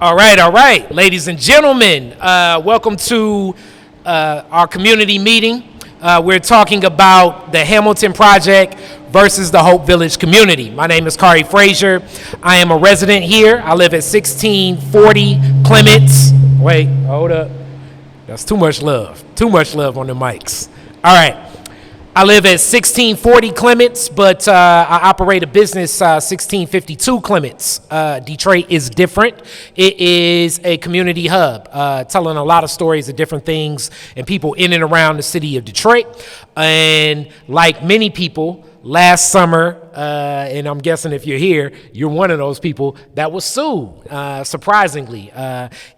All right, ladies and gentlemen, welcome to our community meeting. We're talking about the Hamilton Project versus the Hope Village community. My name is Kari Frazier. I am a resident here. I live at 1640 Clements. Wait, hold up. That's too much love. Too much love on the mics. All right. I live at 1640 Clements, but I operate a business 1652 Clements. Detroit is different. It is a community hub, telling a lot of stories of different things and people in and around the city of Detroit. And like many people, last summer, and I'm guessing if you're here, you're one of those people that was sued, surprisingly.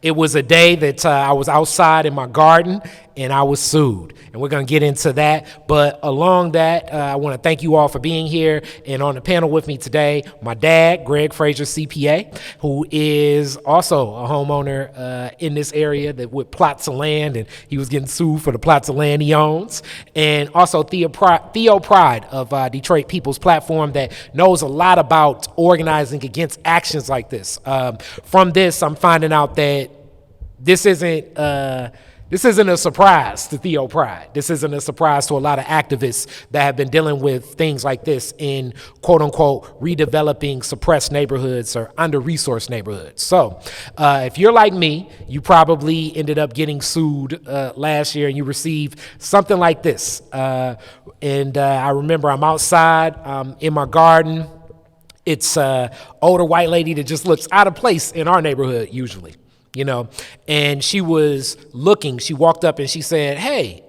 It was a day that I was outside in my garden and I was sued. And we're going to get into that. But along that, I want to thank you all for being here. And on the panel with me today, my dad, Greg Frazier, CPA, who is also a homeowner in this area that with plots of land, and he was getting sued for the plots of land he owns. And also Theo Pride of Detroit People's Platform that knows a lot about organizing against actions like this. From this, I'm finding out that this isn't a surprise to Theo Pride. This isn't a surprise to a lot of activists that have been dealing with things like this in quote unquote redeveloping suppressed neighborhoods or under-resourced neighborhoods. So if you're like me, you probably ended up getting sued last year and you received something like this. And I remember I'm outside in my garden. It's an older white lady that just looks out of place in our neighborhood usually. You know, and she was looking, she walked up and she said, hey,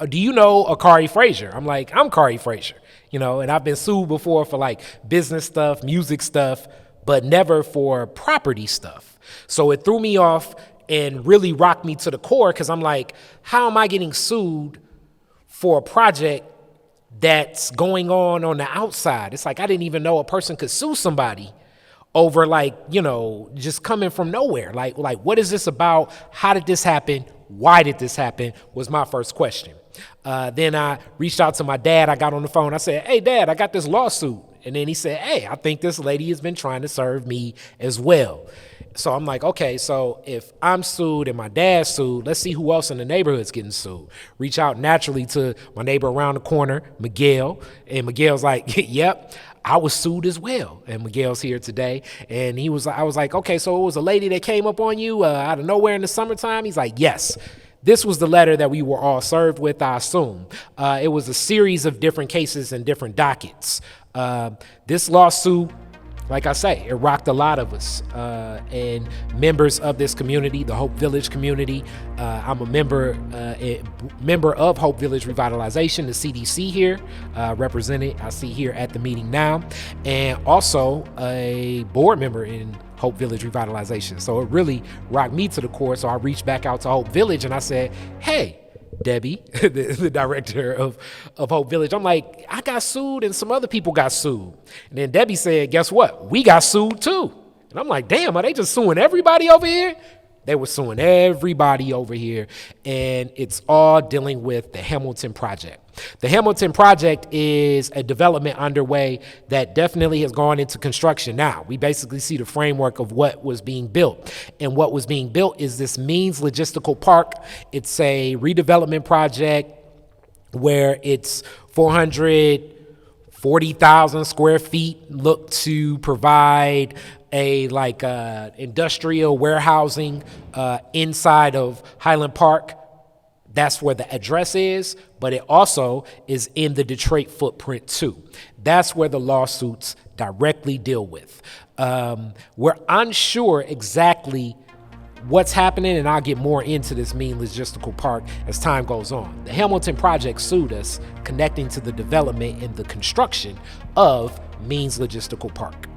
do you know a Kari Frazier? I'm like, I'm Kari Frazier, you know, and I've been sued before for like business stuff, music stuff, but never for property stuff. So it threw me off and really rocked me to the core because I'm like, how am I getting sued for a project that's going on the outside? It's like, I didn't even know a person could sue somebody over like, you know, just coming from nowhere. Like what is this about? How did this happen? Why did this happen? Was my first question. Then I reached out to my dad. I got on the phone. I said, hey, Dad, I got this lawsuit. And then he said, hey, I think this lady has been trying to serve me as well. So I'm like, okay, so if I'm sued and my dad's sued, let's see who else in the neighborhood's getting sued. Reach out naturally to my neighbor around the corner, Miguel. And Miguel's like, yep, I was sued as well. And Miguel's here today. And I was like, okay, so it was a lady that came up on you out of nowhere in the summertime? He's like, yes. This was the letter that we were all served with, I assume. It was a series of different cases and different dockets. This lawsuit, like I say, it rocked a lot of us and members of this community, the Hope Village community. I'm a member of Hope Village Revitalization, the CDC here, represented, I see here at the meeting now, and also a board member in Hope Village Revitalization. So it really rocked me to the core. So I reached back out to Hope Village and I said, hey, Debbie, the director of Hope Village. I'm like, I got sued and some other people got sued. And then Debbie said, guess what? We got sued too. And I'm like, damn, are they just suing everybody over here? They were suing everybody over here. And it's all dealing with the Hamilton Project. The Hamilton Project is a development underway that definitely has gone into construction now. We basically see the framework of what was being built. And what was being built is this Means Logistical Park. It's a redevelopment project where it's 440,000 square feet, look to provide a industrial warehousing inside of Highland Park. That's where the address is, but it also is in the Detroit footprint too. That's where the lawsuits directly deal with. We're unsure exactly what's happening, and I'll get more into this Means Logistical Park as time goes on. The Hamilton Project sued us, connecting to the development and the construction of Means Logistical Park.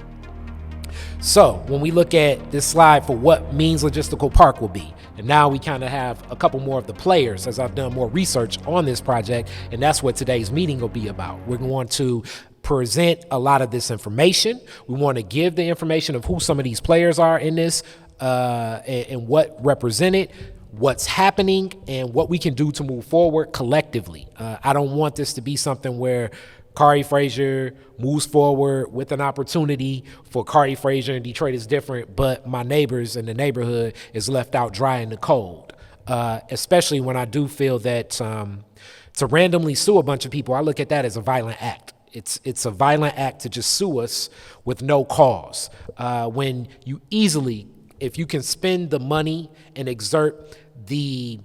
So when we look at this slide for what Means Logistical Park will be, and now we kind of have a couple more of the players as I've done more research on this project, and that's what today's meeting will be about. We're going to present a lot of this information. We want to give the information of who some of these players are in this and what represented, what's happening, and what we can do to move forward collectively. I don't want this to be something where Kari Frazier moves forward with an opportunity for Kari Frazier, and Detroit is different, but my neighbors in the neighborhood is left out dry in the cold. Especially when I do feel that to randomly sue a bunch of people, I look at that as a violent act. It's a violent act to just sue us with no cause. When you easily, if you can spend the money and exert the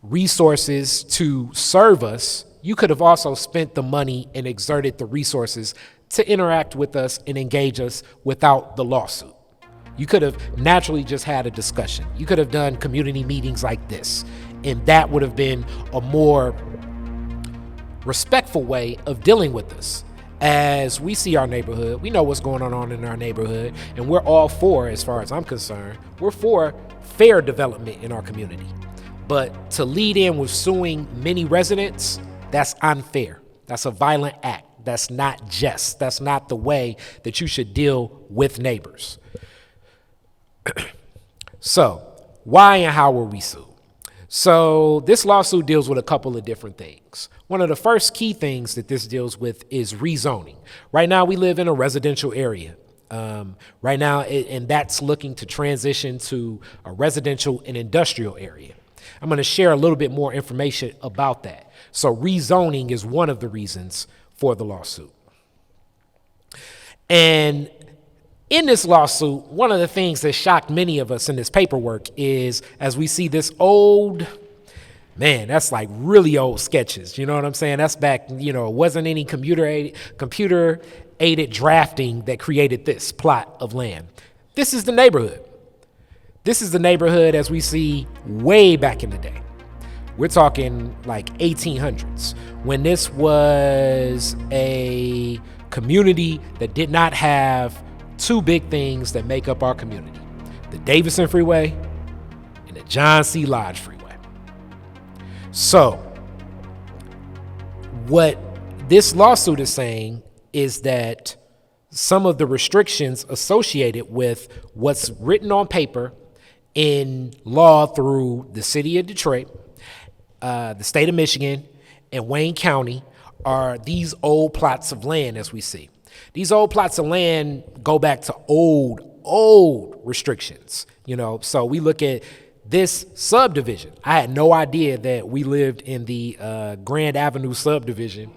resources to serve us, you could have also spent the money and exerted the resources to interact with us and engage us without the lawsuit. You could have naturally just had a discussion. You could have done community meetings like this, and that would have been a more respectful way of dealing with us. As we see our neighborhood, we know what's going on in our neighborhood, and we're all for, as far as I'm concerned, we're for fair development in our community. But to lead in with suing many residents, that's unfair. That's a violent act. That's not just. That's not the way that you should deal with neighbors. So, why and how were we sued? So, this lawsuit deals with a couple of different things. One of the first key things that this deals with is rezoning. Right now, we live in a residential area. Right now, and that's looking to transition to a residential and industrial area. I'm going to share a little bit more information about that. So rezoning is one of the reasons for the lawsuit. And in this lawsuit, one of the things that shocked many of us in this paperwork is, as we see this old, man, that's like really old sketches. You know what I'm saying? That's back, it wasn't any computer aided drafting that created this plot of land. This is the neighborhood. This is the neighborhood as we see way back in the day. We're talking like 1800s, when this was a community that did not have two big things that make up our community: the Davison Freeway and the John C. Lodge Freeway. So what this lawsuit is saying is that some of the restrictions associated with what's written on paper in law through the city of Detroit, the state of Michigan, and Wayne County are these old plots of land, as we see. These old plots of land go back to old restrictions, So we look at this subdivision. I had no idea that we lived in the Grand Avenue subdivision.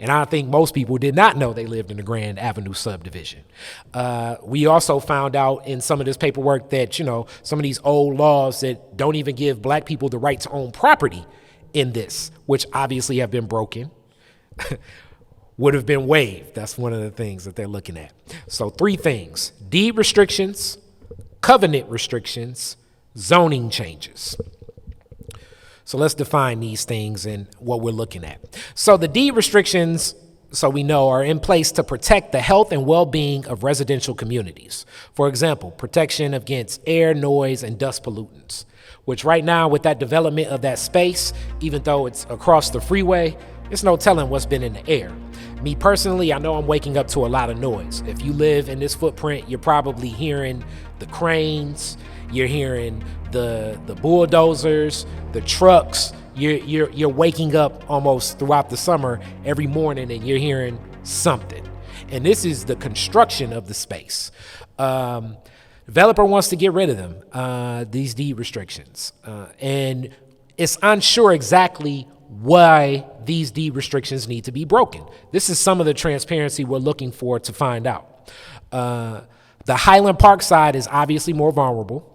And I think most people did not know they lived in the Grand Avenue subdivision. We also found out in some of this paperwork that, some of these old laws that don't even give black people the right to own property in this, which obviously have been broken, would have been waived. That's one of the things that they're looking at. So 3 things: deed restrictions, covenant restrictions, zoning changes. So let's define these things and what we're looking at. So the deed restrictions, so we know, are in place to protect the health and well-being of residential communities. For example, protection against air, noise, and dust pollutants, which right now with that development of that space, even though it's across the freeway, it's no telling what's been in the air. Me personally, I know I'm waking up to a lot of noise. If you live in this footprint, you're probably hearing the cranes, you're hearing the bulldozers, the trucks. You're waking up almost throughout the summer every morning and you're hearing something. And this is the construction of the space. Developer wants to get rid of them, these deed restrictions. And it's unsure exactly why these deed restrictions need to be broken. This is some of the transparency we're looking for to find out. The Highland Park side is obviously more vulnerable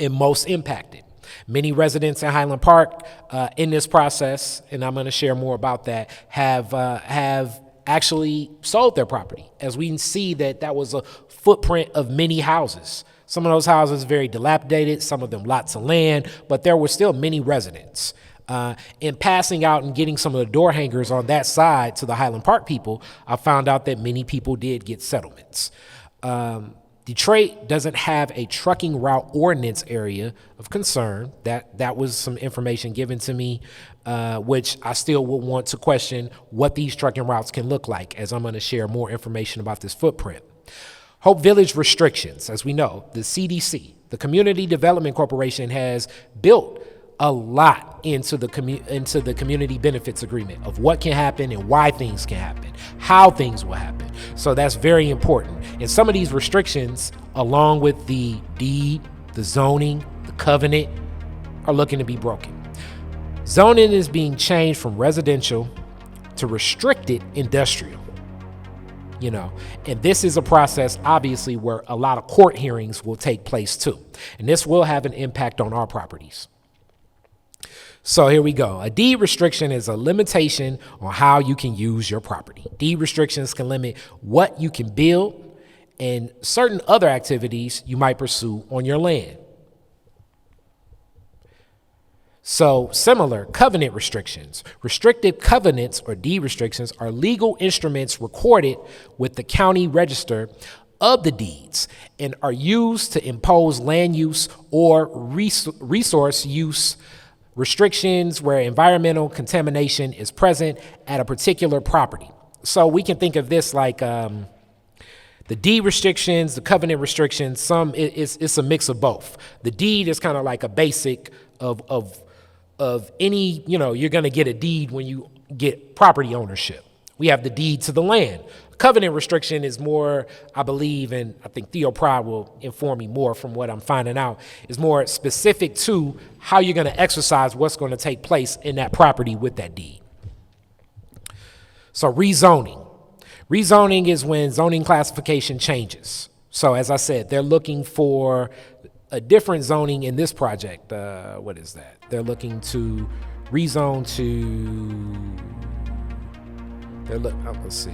and most impacted. Many residents in Highland Park in this process, and I'm going to share more about that, have actually sold their property, as we can see that was a footprint of many houses. Some of those houses very dilapidated, some of them lots of land, but there were still many residents. In passing out and getting some of the door hangers on that side to the Highland Park people, I found out that many people did get settlements. Detroit doesn't have a trucking route ordinance area of concern. That was some information given to me, which I still would want to question what these trucking routes can look like, as I'm going to share more information about this footprint. Hope Village restrictions. As we know, the CDC, the Community Development Corporation, has built a lot into the community benefits agreement of what can happen and why things can happen, how things will happen. So that's very important. And some of these restrictions, along with the deed, the zoning, the covenant, are looking to be broken. Zoning is being changed from residential to restricted industrial. And this is a process, obviously, where a lot of court hearings will take place too. And this will have an impact on our properties. So here we go. A deed restriction is a limitation on how you can use your property. Deed restrictions can limit what you can build and certain other activities you might pursue on your land. So similar covenant restrictions. Restricted covenants or deed restrictions are legal instruments recorded with the county register of the deeds and are used to impose land use or resource use restrictions where environmental contamination is present at a particular property. So we can think of this like the deed restrictions, the covenant restrictions. It's a mix of both. The deed is kind of like a basic of any, you're going to get a deed when you get property ownership. We have the deed to the land. Covenant restriction is more, I believe, and I think Theo Pride will inform me more from what I'm finding out, is more specific to how you're going to exercise what's going to take place in that property with that deed. So rezoning. Rezoning is when zoning classification changes. So as I said, they're looking for a different zoning in this project. What is that? They're looking to rezone let's see.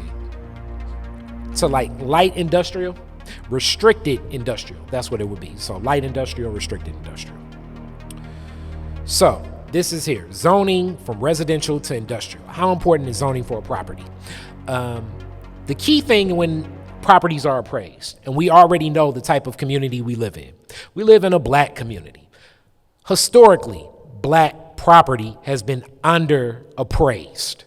So like light industrial, restricted industrial. That's what it would be. So light industrial, restricted industrial. So this is here, zoning from residential to industrial. How important is zoning for a property? The key thing when properties are appraised, and we already know the type of community we live in. We live in a black community. Historically, black property has been under appraised.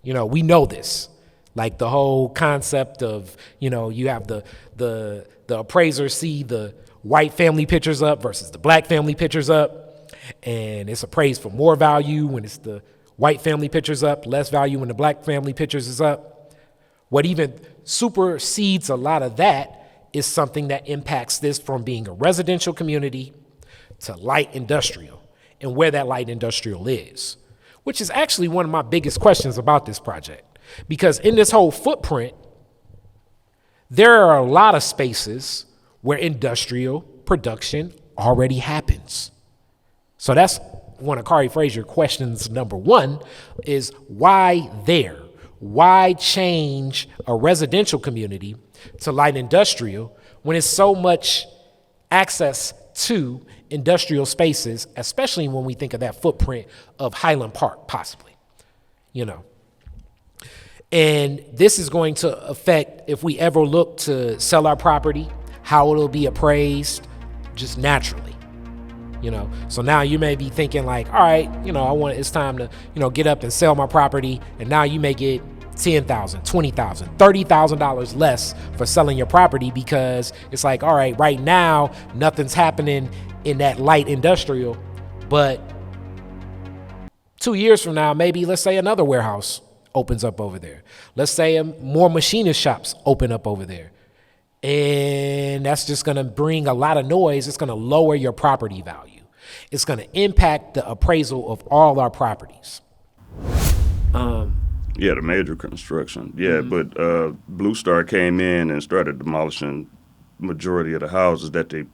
We know this. Like the whole concept of, you have the appraiser see the white family pictures up versus the black family pictures up, and it's appraised for more value when it's the white family pictures up, less value when the black family pictures is up. What even supersedes a lot of that is something that impacts this from being a residential community to light industrial and where that light industrial is, which is actually one of my biggest questions about this project. Because in this whole footprint, there are a lot of spaces where industrial production already happens. So that's one of Kari Frazier questions number one is why there? Why change a residential community to light industrial when it's so much access to industrial spaces, especially when we think of that footprint of Highland Park, possibly, And this is going to affect, if we ever look to sell our property, how it'll be appraised just naturally, So now you may be thinking like, all right, it's time to, get up and sell my property. And now you may get $10,000, $20,000, $30,000 less for selling your property because it's like, all right, right now, nothing's happening in that light industrial. But 2 years from now, maybe let's say another warehouse opens up over there. Let's say more machinist shops open up over there. And that's just going to bring a lot of noise. It's going to lower your property value. It's going to impact the appraisal of all our properties. Yeah, the major construction. Yeah, but Blue Star came in and started demolishing majority of the houses that they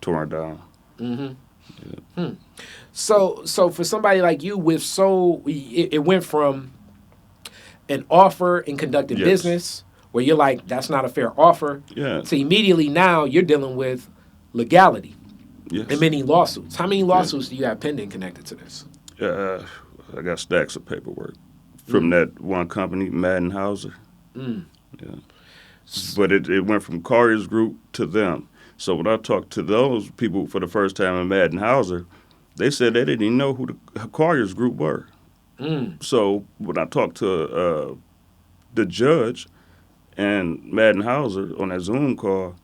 tore down. Yeah. So for somebody like you it went from an offer and conducted business where you're like, that's not a fair offer, to immediately now you're dealing with legality and many lawsuits. How many lawsuits do you have pending connected to this? I got stacks of paperwork from that one company, Madden Hauser. Yeah. But it went from Colliers Group to them. So when I talked to those people for the first time in Madden Hauser, they said they didn't even know who the Colliers Group were. So when I talked to the judge and Madden Hauser on that Zoom call,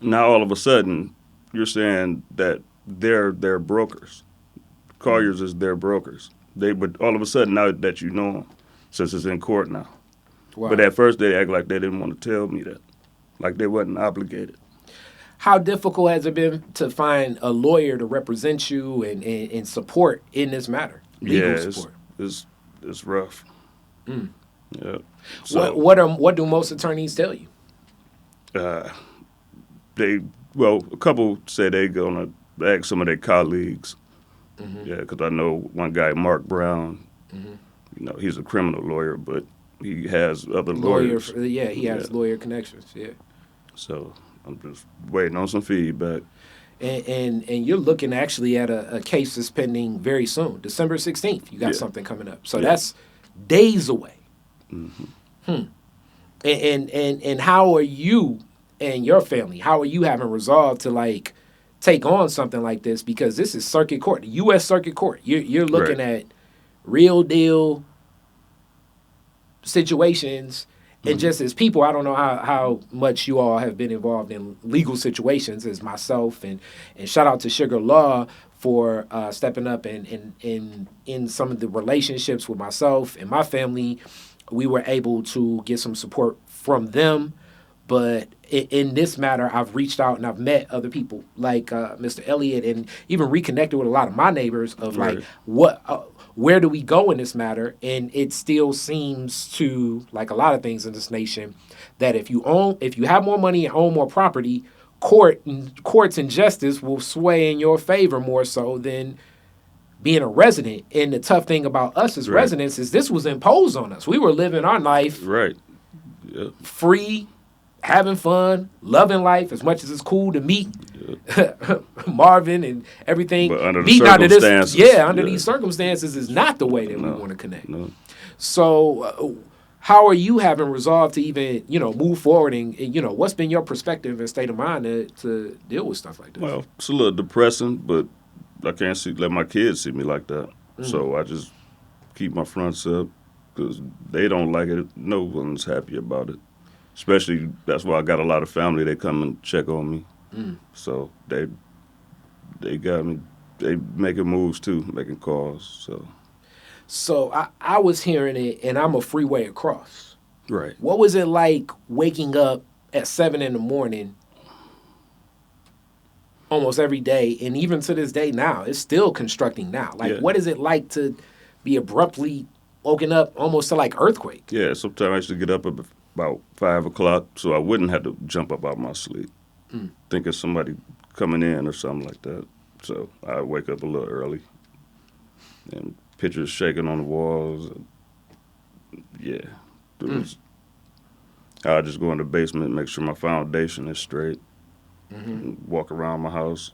now all of a sudden you're saying that they're brokers. Colliers is their brokers. But all of a sudden now that you know them, since it's in court now. Wow. But at first they act like they didn't want to tell me that, like they wasn't obligated. How difficult has it been to find a lawyer to represent you and support in this matter? Legal support. It's rough. Yeah. So, What do most attorneys tell you? a couple say they gonna ask some of their colleagues. Yeah, because I know one guy, Mark Brown. He's a criminal lawyer, but he has other lawyers. He has lawyer connections. Yeah. So I'm just waiting on some feedback. And you're looking actually at a case that's pending very soon, December 16th. You got something coming up, so that's days away. And how are you and your family? How are you having resolve to take on something like this? Because this is circuit court, the U.S. Circuit Court. You're looking at real deal situations. And just as people, I don't know how much you all have been involved in legal situations as myself, and shout out to Sugar Law for stepping up and in some of the relationships with myself and my family. We were able to get some support from them. But in this matter, I've reached out and I've met other people like Mr. Elliott, and even reconnected with a lot of my neighbors of where do we go in this matter? And it still seems to, like a lot of things in this nation, that if you have more money and own more property, courts and justice will sway in your favor more so than being a resident. And the tough thing about us as residents is this was imposed on us. We were living our life free, having fun, loving life as much as it's cool to meet Marvin and everything. But under the circumstances. Under these circumstances is not the way that we want to connect. No. So how are you having resolve to even, move forward and what's been your perspective and state of mind to deal with stuff like this? Well, it's a little depressing, but I can't let my kids see me like that. So I just keep my fronts up because they don't like it. No one's happy about it. Especially, that's why I got a lot of family. They come and check on me. So they got me. They making moves too, making calls. So I was hearing it, and I'm a freeway across. Right. What was it like waking up at 7 a.m. almost every day, and even to this day now, it's still constructing now. What is it like to be abruptly woken up almost to earthquake? Yeah, sometimes I used to get up at about 5 o'clock, so I wouldn't have to jump up out my sleep, thinking somebody coming in or something like that. So I wake up a little early, and pictures shaking on the walls. I just go in the basement, make sure my foundation is straight, and walk around my house.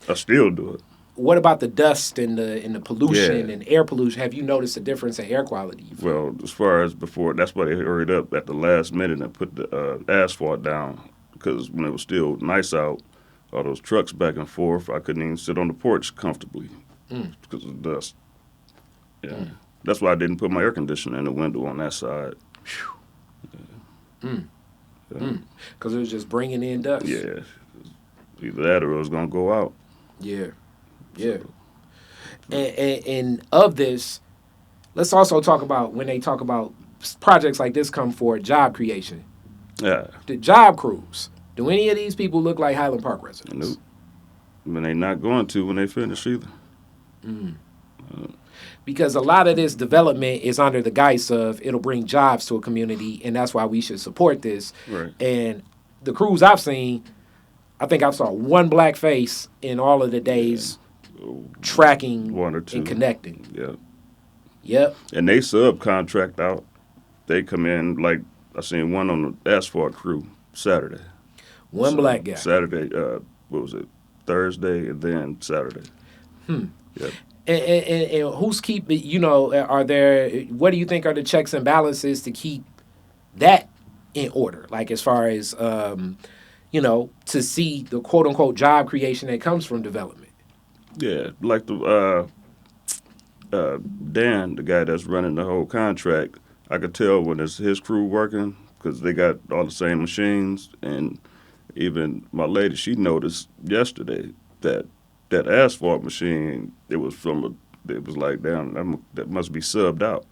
I still do it. What about the dust and the pollution and air pollution? Have you noticed a difference in air quality? Well, as far as before, that's why they hurried up at the last minute and put the asphalt down, because when it was still nice out, all those trucks back and forth, I couldn't even sit on the porch comfortably because of the dust. Yeah, that's why I didn't put my air conditioner in the window on that side. Because it was just bringing in dust. Yeah, either that or it was gonna go out. Yeah. And of this, let's also talk about when they talk about projects like this come for job creation. Yeah. The job crews. Do any of these people look like Highland Park residents? Nope. But they're not going to when they finish either. Because a lot of this development is under the guise of it'll bring jobs to a community, and that's why we should support this. Right. And the crews I've seen, I think I saw one black face in all of the days tracking one or two and connecting. Yeah. Yep. And they subcontract out. They come in, like I seen one on the asphalt crew Saturday. One black guy. Saturday, Thursday and then Saturday. Yep. And who's keeping, are there, what do you think are the checks and balances to keep that in order? Like as far as, to see the quote unquote job creation that comes from development. Yeah, like the Dan, the guy that's running the whole contract, I could tell when it's his crew working because they got all the same machines. And even my lady, she noticed yesterday that that asphalt machine, it was like, damn, that must be subbed out.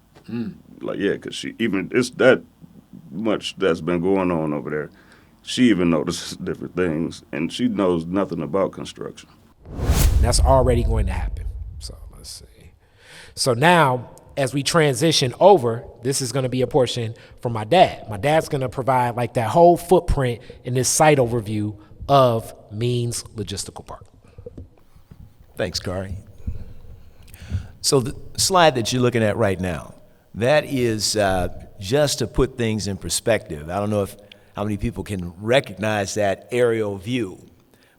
Like, yeah, because it's that much that's been going on over there. She even notices different things, and she knows nothing about construction. That's already going to happen. So let's see. So now, as we transition over, this is going to be a portion from my dad. My dad's going to provide like that whole footprint in this site overview of Means Logistical Park. Thanks, Kari. So the slide that you're looking at right now, that is just to put things in perspective. I don't know how many people can recognize that aerial view,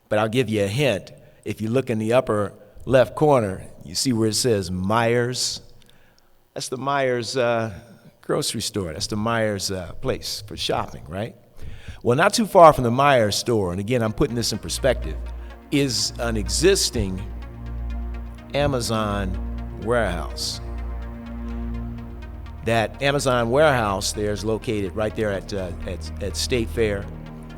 but I'll give you a hint. If you look in the upper left corner, you see where it says Myers. That's the Myers grocery store. That's the Myers place for shopping, right? Well, not too far from the Myers store, and again, I'm putting this in perspective, is an existing Amazon warehouse. That Amazon warehouse there is located right there at State Fair.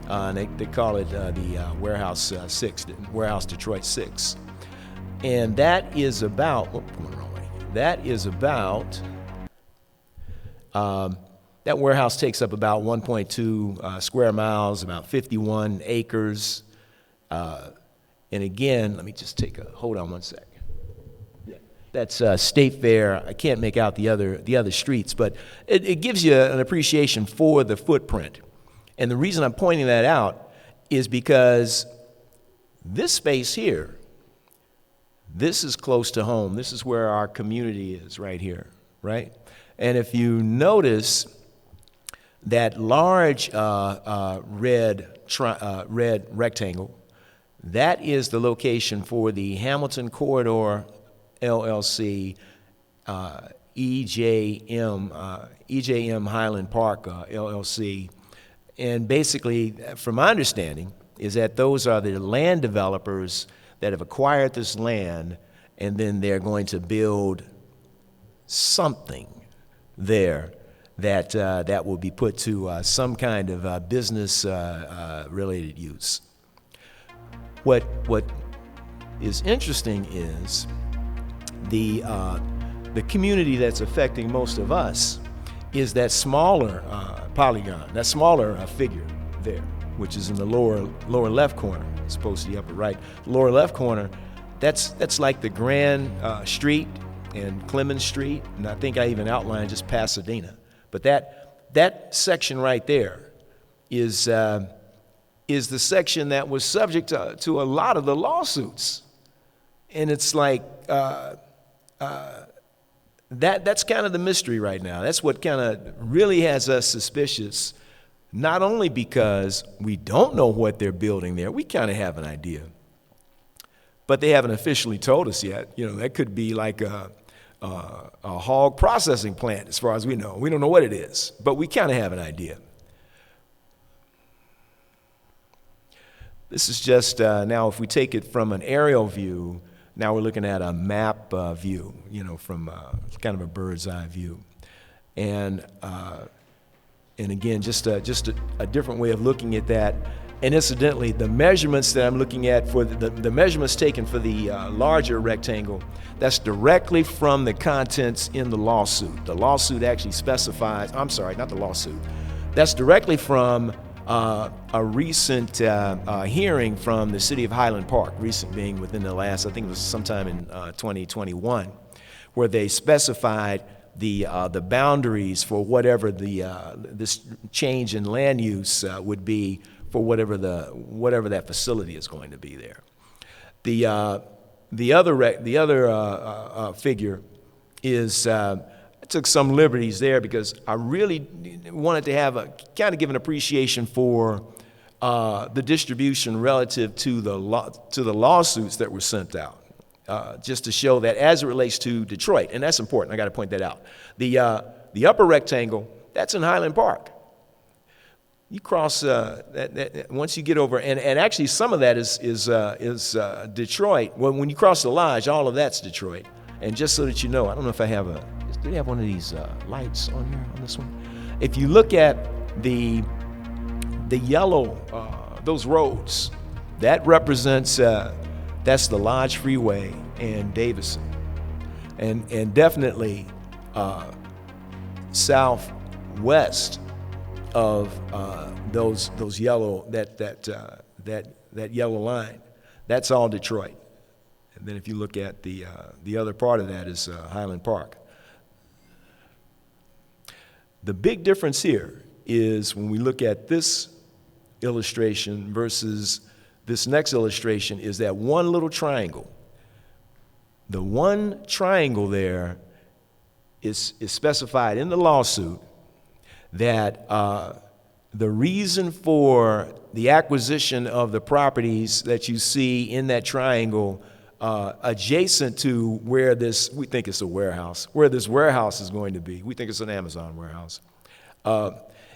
And they call it the Warehouse 6, Warehouse Detroit 6. And that is about, that warehouse takes up about 1.2 square miles, about 51 acres. And again, let me just hold on one sec. That's State Fair. I can't make out the other streets, but it gives you an appreciation for the footprint. And the reason I'm pointing that out is because this space here, this is close to home. This is where our community is right here, right? And if you notice that large red rectangle, that is the location for the Hamilton Corridor LLC, EJM Highland Park LLC. And basically, from my understanding, is that those are the land developers that have acquired this land, and then they're going to build something there that will be put to some kind of business related use. What is interesting is the community that's affecting most of us is that smaller polygon, that smaller figure there, which is in the lower left corner, as opposed to the upper right. Lower left corner, that's like the Grand Street and Clemens Street, and I think I even outlined just Pasadena. But that section right there is the section that was subject to a lot of the lawsuits, and it's like that's kind of the mystery right now. That's what kind of really has us suspicious, not only because we don't know what they're building there, we kind of have an idea, but they haven't officially told us yet. You know, that could be like a hog processing plant as far as we know. We don't know what it is, but we kind of have an idea. This is just, now if we take it from an aerial view, now we're looking at a map view, from kind of a bird's eye view. And again, just a different way of looking at that. And incidentally, the measurements that I'm looking at for the measurements taken for the larger rectangle, that's directly from the contents in the lawsuit. The lawsuit actually specifies, I'm sorry, not the lawsuit. That's directly from a recent hearing from the city of Highland Park, recent being within the last, I think it was sometime in 2021, where they specified the boundaries for whatever this change in land use would be for whatever that facility is going to be there. The other figure is I took some liberties there because I really wanted to give an appreciation for the distribution relative to the lawsuits that were sent out, just to show that as it relates to Detroit, and that's important. I got to point that out. The upper rectangle, that's in Highland Park. You cross that once you get over, and actually some of that is Detroit. Well, when you cross the Lodge, all of that's Detroit. And just so that you know, I don't know if I have do they have one of these lights on here on this one? If you look at the yellow, those roads, that represents That's the Lodge Freeway and Davison, and definitely southwest of those yellow that yellow line. That's all Detroit. And then if you look at the other part of that is Highland Park. The big difference here is when we look at this illustration versus this next illustration is that one little triangle. The one triangle there is specified in the lawsuit that the reason for the acquisition of the properties that you see in that triangle adjacent to where this, we think it's a warehouse, where this warehouse is going to be, we think it's an Amazon warehouse,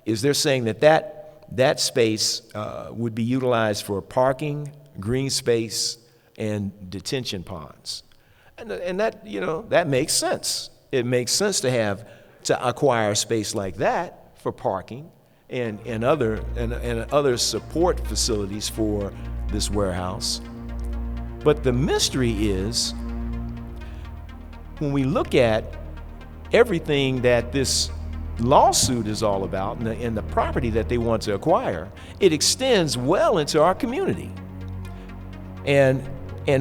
is they're saying that space would be utilized for parking, green space, and detention ponds. And that, that makes sense. It makes sense to acquire space like that for parking and other support facilities for this warehouse. But the mystery is, when we look at everything that this lawsuit is all about and the property that they want to acquire, it extends well into our community. And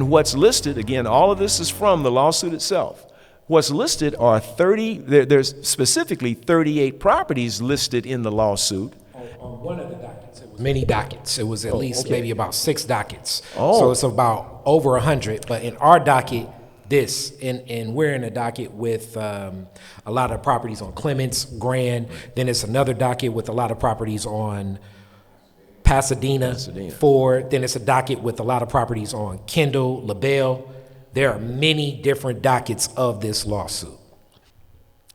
what's listed, again, all of this is from the lawsuit itself. What's listed are there's specifically 38 properties listed in the lawsuit. On one of the dockets, it was many dockets. It was at least maybe about 6 dockets. Oh. So it's about over 100. But in our docket, and we're in a docket with a lot of properties on Clements, Grand. Then it's another docket with a lot of properties on Pasadena. Ford. Then it's a docket with a lot of properties on Kendall, LaBelle. There are many different dockets of this lawsuit.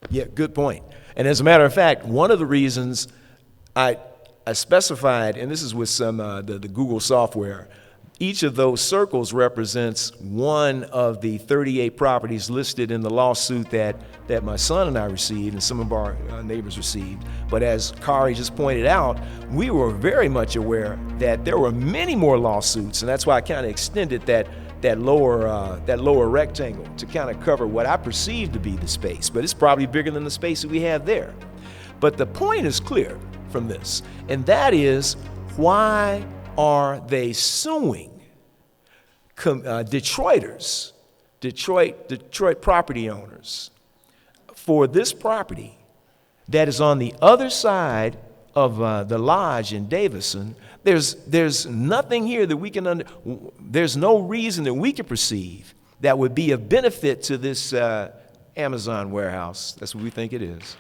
Yeah, good point. And as a matter of fact, one of the reasons I specified, and this is with some the Google software, each of those circles represents one of the 38 properties listed in the lawsuit that my son and I received and some of our neighbors received. But as Kari just pointed out, we were very much aware that there were many more lawsuits, and that's why I kind of extended that lower rectangle to kind of cover what I perceive to be the space, but it's probably bigger than the space that we have there. But the point is clear from this, and that is, why are they suing Detroiters, Detroit property owners, for this property that is on the other side of the Lodge in Davison? There's nothing here that we can there's no reason that we can perceive that would be of benefit to this Amazon warehouse. That's what we think it is.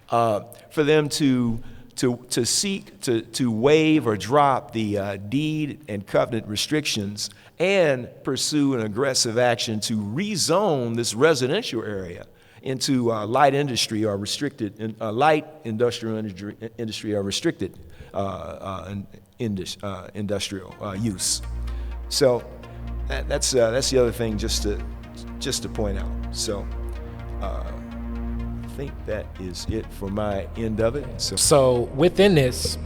For them to seek to waive or drop the deed and covenant restrictions and pursue an aggressive action to rezone this residential area into light industry or restricted, light industrial industry or restricted industrial use. So that's the other thing just to point out. So I think that is it for my end of it. So within this,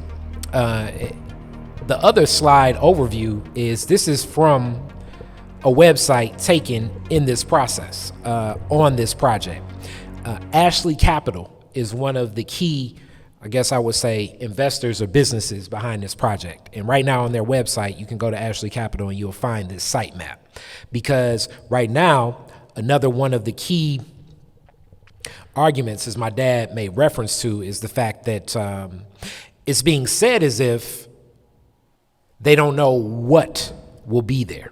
the other slide overview this is from a website taken in this process on this project. Ashley Capital is one of the key, I guess I would say, investors or businesses behind this project. And right now on their website, you can go to Ashley Capital and you'll find this site map. Because right now, another one of the key arguments, as my dad made reference to, is the fact that it's being said as if they don't know what will be there.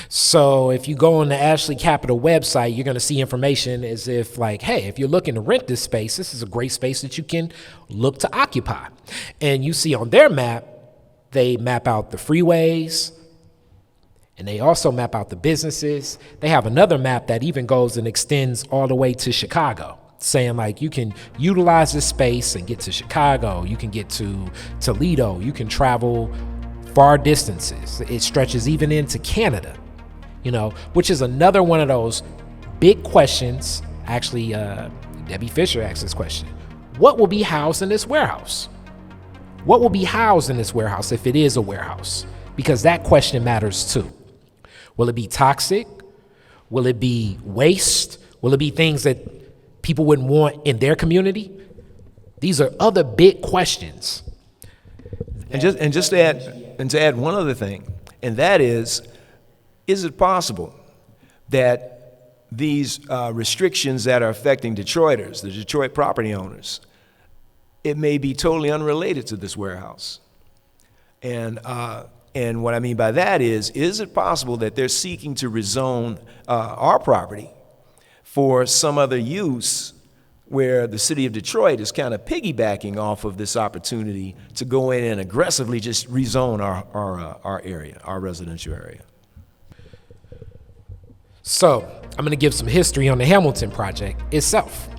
So if you go on the Ashley Capital website, you're going to see information as if like, hey, if you're looking to rent this space, this is a great space that you can look to occupy. And you see on their map, they map out the freeways, and they also map out the businesses. They have another map that even goes and extends all the way to Chicago, saying like you can utilize this space and get to Chicago, you can get to Toledo, you can travel far distances. It stretches even into Canada, which is another one of those big questions. Actually, Debbie Fisher asked this question: what will be housed in this warehouse? What will be housed in this warehouse if it is a warehouse? Because that question matters too. Will it be toxic? Will it be waste? Will it be things that people wouldn't want in their community? These are other big questions. And to add one other thing, and that is it possible that these restrictions that are affecting Detroiters, the Detroit property owners, it may be totally unrelated to this warehouse? And what I mean by that is it possible that they're seeking to rezone our property for some other use, where the city of Detroit is kind of piggybacking off of this opportunity to go in and aggressively just rezone our area, our residential area? So I'm going to give some history on the Hamilton project itself.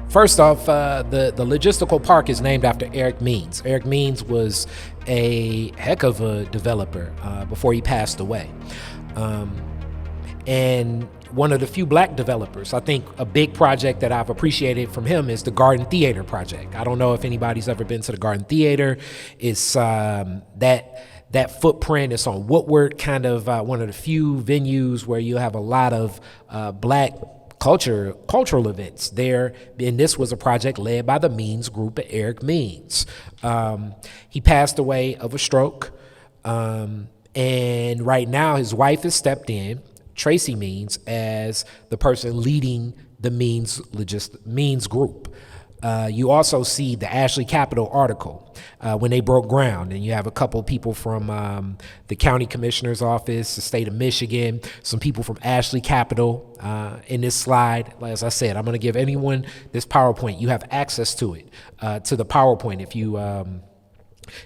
First off, the logistical park is named after Eric Means. Eric Means was a heck of a developer before he passed away. And one of the few black developers. I think a big project that I've appreciated from him is the Garden Theater project. I don't know if anybody's ever been to the Garden Theater. It's that footprint. It's on Woodward, kind of one of the few venues where you have a lot of black cultural events there. And this was a project led by the Means group of Eric Means. He passed away of a stroke. And right now his wife has stepped in, Tracy Means, as the person leading the Means group. You also see the Ashley Capital article when they broke ground, and you have a couple people from the county commissioner's office, the state of Michigan, some people from Ashley Capital in this slide. As I said, I'm going to give anyone this PowerPoint. You have access to it, to the PowerPoint. If you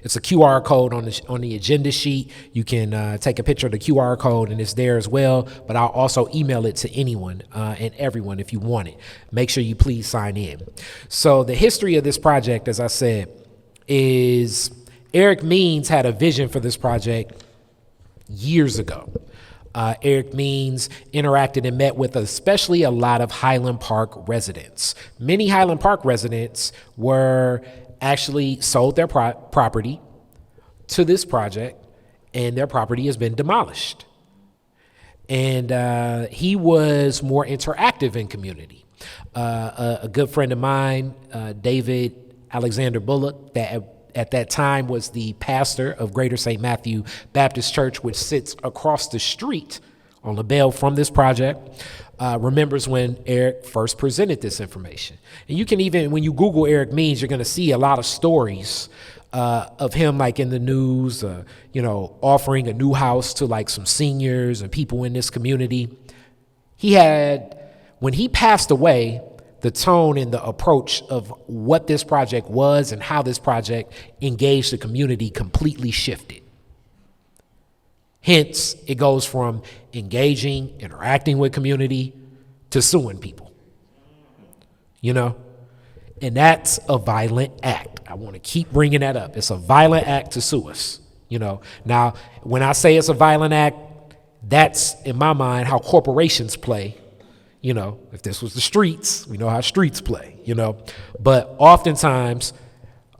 it's a QR code on the agenda sheet. You can take a picture of the QR code, and it's there as well. But I'll also email it to anyone and everyone if you want it. Make sure you please sign in. So the history of this project, as I said, is Eric Means had a vision for this project years ago. Eric Means interacted and met with especially a lot of Highland Park residents. Many Highland Park residents were actually sold their property to this project, and their property has been demolished. And he was more interactive in community. A good friend of mine, David Alexander Bullock, that at that time was the pastor of Greater St. Matthew Baptist Church, which sits across the street on LaBelle from this project, remembers when Eric first presented this information. And you can even, when you Google Eric Means, you're going to see a lot of stories of him, like in the news, offering a new house to like some seniors and people in this community. When he passed away, the tone and the approach of what this project was and how this project engaged the community completely shifted. Hence, it goes from engaging, interacting with community, to suing people. And that's a violent act. I want to keep bringing that up. It's a violent act to sue us. Now, when I say it's a violent act, that's, in my mind, how corporations play. If this was the streets, we know how streets play, But oftentimes,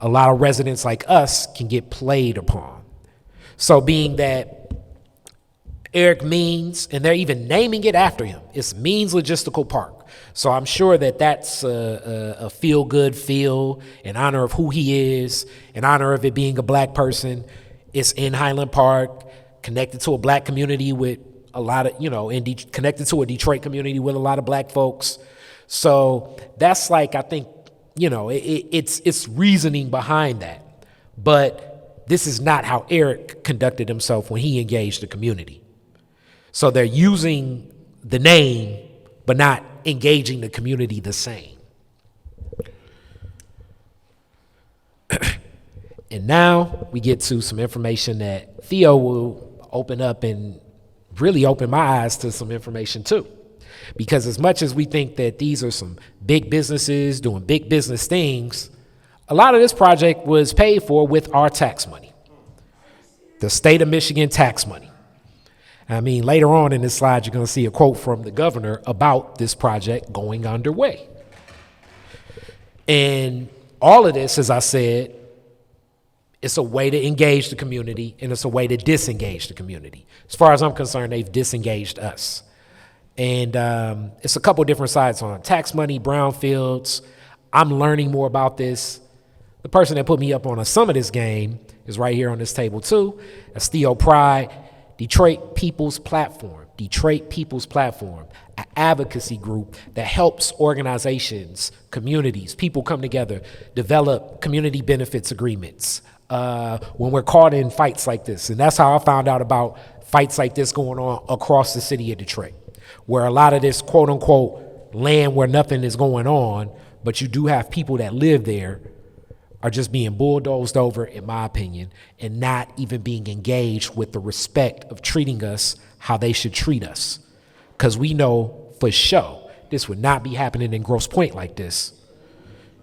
a lot of residents like us can get played upon. So being that Eric Means, and they're even naming it after him, it's Means Logistical Park. So I'm sure that that's a feel-good feel in honor of who he is, in honor of it being a black person. It's in Highland Park, connected to a black community with a lot of, connected to a Detroit community with a lot of black folks. So that's like, I think, it's reasoning behind that. But this is not how Eric conducted himself when he engaged the community. So they're using the name, but not engaging the community the same. And now we get to some information that Theo will open up and really open my eyes to some information too. Because as much as we think that these are some big businesses doing big business things, a lot of this project was paid for with our tax money, the state of Michigan tax money. I mean, later on in this slide, you're going to see a quote from the governor about this project going underway. And all of this, as I said, It's a way to engage the community, and it's a way to disengage the community. As far as I'm concerned, they've disengaged us. And it's a couple different sides on it. Tax money, brownfields. I'm learning more about this. The person that put me up on some of this game is right here on this table too. That's Theo Pride, Detroit People's Platform. Detroit People's Platform, an advocacy group that helps organizations, communities, people come together, develop community benefits agreements when we're caught in fights like this. And that's how I found out about fights like this going on across the city of Detroit, where a lot of this quote unquote land where nothing is going on, but you do have people that live there are just being bulldozed over, in my opinion, and not even being engaged with the respect of treating us how they should treat us. Because we know for sure this would not be happening in Grosse Pointe like this.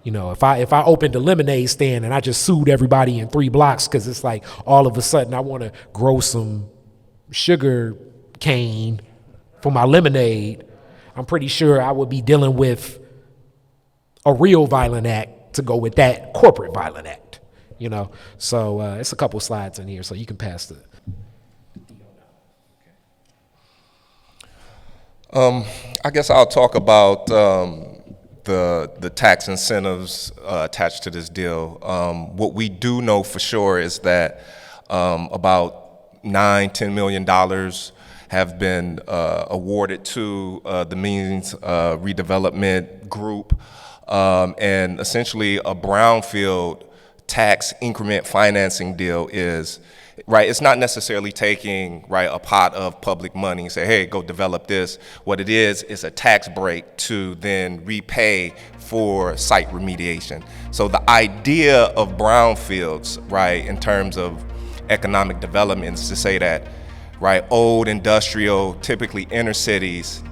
You know, if I opened a lemonade stand and I just sued everybody in 3 blocks because it's like all of a sudden I want to grow some sugar cane for my lemonade, I'm pretty sure I would be dealing with a real violent act to go with that corporate violent act, you know? So it's a couple slides in here, so you can pass the. I guess I'll talk about the tax incentives attached to this deal. What we do know for sure is that about $9-10 million have been awarded to the Means Redevelopment Group. And essentially a brownfield tax increment financing deal is, right, it's not necessarily taking, right, a pot of public money and say, hey, go develop this. What it is a tax break to then repay for site remediation. So the idea of brownfields, right, in terms of economic development is to say that, right, old industrial, typically inner cities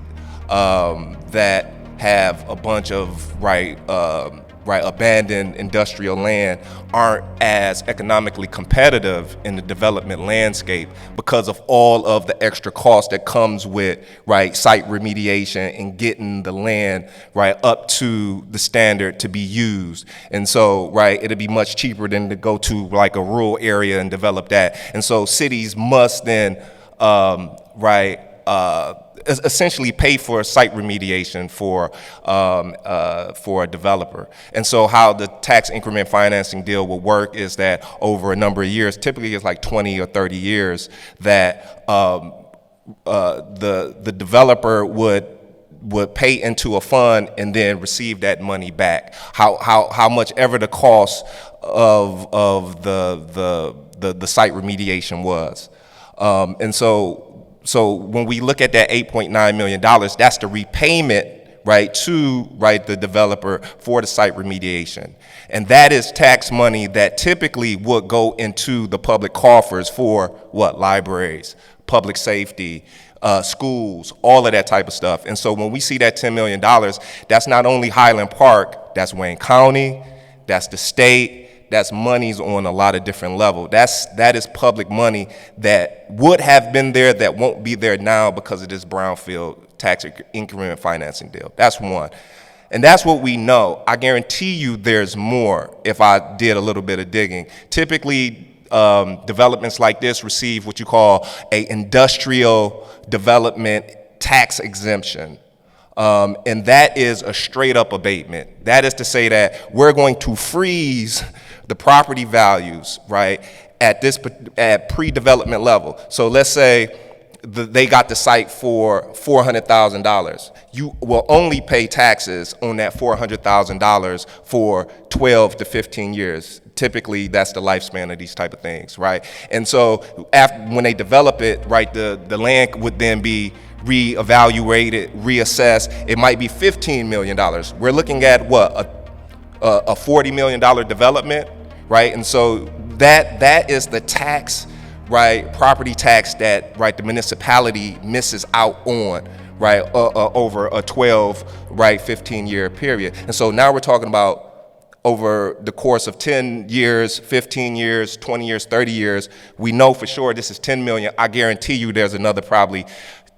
that have a bunch of abandoned industrial land aren't as economically competitive in the development landscape because of all of the extra cost that comes with, right, site remediation and getting the land, right, up to the standard to be used. And so, right, it'd be much cheaper than to go to like a rural area and develop that. And so cities must then, essentially pay for site remediation for a developer. And so how the tax increment financing deal will work is that over a number of years, typically it's like 20 or 30 years, that the developer would pay into a fund and then receive that money back. How much ever the cost of the site remediation was. And so when we look at that $8.9 million, that's the repayment, right, to, right, the developer for the site remediation. And that is tax money that typically would go into the public coffers for what? Libraries, public safety, schools, all of that type of stuff. And so when we see that $10 million, that's not only Highland Park, that's Wayne County, that's the state, that's monies on a lot of different levels. That is public money that would have been there that won't be there now because of this brownfield tax increment financing deal. That's one. And that's what we know. I guarantee you there's more if I did a little bit of digging. Typically, developments like this receive what you call a industrial development tax exemption. And that is a straight up abatement. That is to say that we're going to freeze the property values, right, at pre-development level. So let's say they got the site for $400,000. You will only pay taxes on that $400,000 for 12 to 15 years. Typically, that's the lifespan of these type of things, right? And so when they develop it, right, the land would then be reevaluated, reassessed. It might be $15 million. We're looking at what, a $40 million development, right? And so that is the tax, right, property tax that, right, the municipality misses out on, right, over a 12, right, 15-year period. And so now we're talking about over the course of 10 years, 15 years, 20 years, 30 years, we know for sure this is 10 million. I guarantee you there's another probably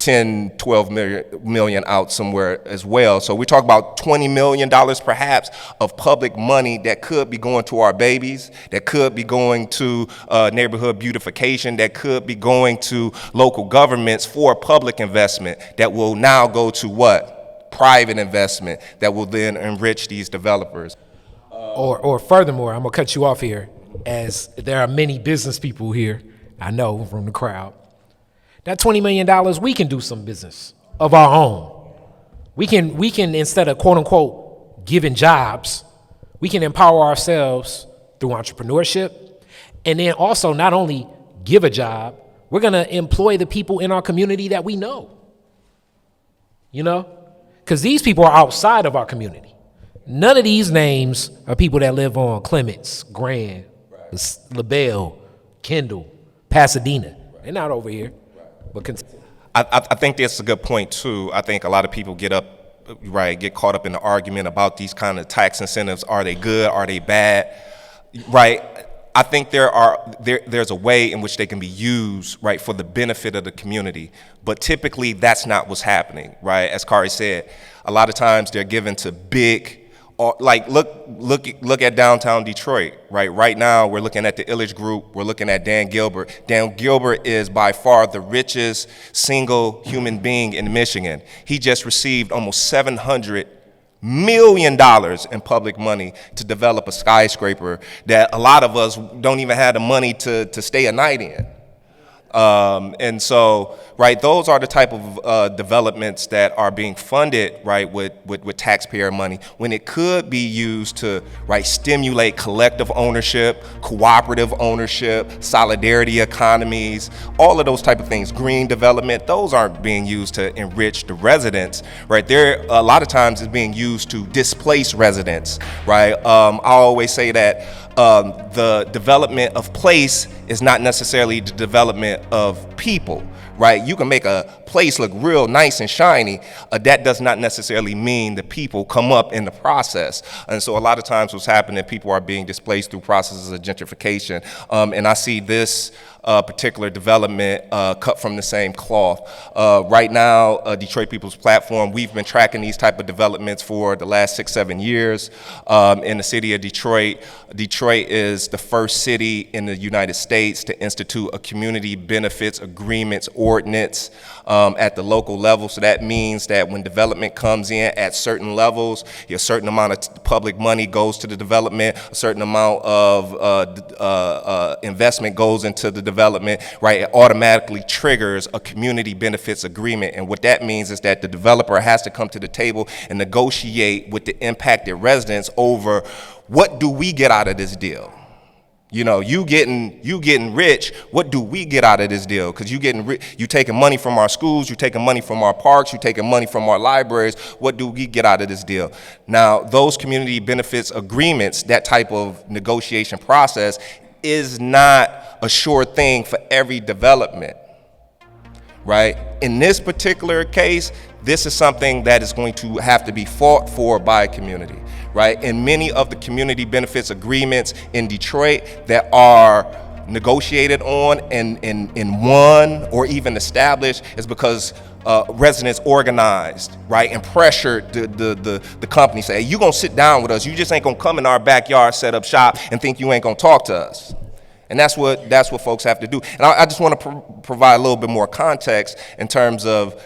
10, 12 million out somewhere as well. So we talk about $20 million perhaps of public money that could be going to our babies, that could be going to neighborhood beautification, that could be going to local governments for public investment that will now go to what? Private investment that will then enrich these developers. Or furthermore, I'm gonna cut you off here, as there are many business people here, I know from the crowd. That $20 million, we can do some business of our own. We can instead of quote unquote giving jobs, we can empower ourselves through entrepreneurship, and then also not only give a job, we're gonna employ the people in our community that we know. You know, because these people are outside of our community. None of these names are people that live on Clements, Grand, LaBelle, Kendall, Pasadena. They're not over here. But I think that's a good point too. I think a lot of people get caught up in the argument about these kind of tax incentives. Are they good? Are they bad? Right. I think there's a way in which they can be used, right, for the benefit of the community. But typically that's not what's happening, right? As Kari said, a lot of times they're given to big, like look at downtown Detroit, right? Right now we're looking at the Illich Group, we're looking at Dan Gilbert. Dan Gilbert is by far the richest single human being in Michigan. He just received almost $700 million in public money to develop a skyscraper that a lot of us don't even have the money to stay a night in. And so, right, those are the type of developments that are being funded, right, with taxpayer money, when it could be used to, right, stimulate collective ownership, cooperative ownership, solidarity economies, all of those type of things, green development. Those aren't being used to enrich the residents, right? They're a lot of times it's being used to displace residents, right? I always say that the development of place is not necessarily the development of people, right? You can make a place look real nice and shiny. That does not necessarily mean the people come up in the process. And so a lot of times what's happening, people are being displaced through processes of gentrification. And I see this particular development cut from the same cloth. Right now, Detroit People's Platform, we've been tracking these type of developments for the last 6-7 years. In the city of Detroit, Detroit is the first city in the United States to institute a community benefits agreements ordinance at the local level. So that means that when development comes in at certain levels, a certain amount of public money goes to the development, a certain amount of investment goes into the development, right? It automatically triggers a community benefits agreement. And what that means is that the developer has to come to the table and negotiate with the impacted residents over what do we get out of this deal? You know, you getting rich. What do we get out of this deal? Because you taking money from our schools, you taking money from our parks, you taking money from our libraries. What do we get out of this deal? Now, those community benefits agreements, that type of negotiation process, is not a sure thing for every development, right? In this particular case, this is something that is going to have to be fought for by a community, right? And many of the community benefits agreements in Detroit that are negotiated on and won or even established is because residents organized, right, and pressured the company, say, hey, you gonna sit down with us, you just ain't gonna come in our backyard, set up shop, and think you ain't gonna talk to us. And that's what folks have to do. And I just want to provide a little bit more context in terms of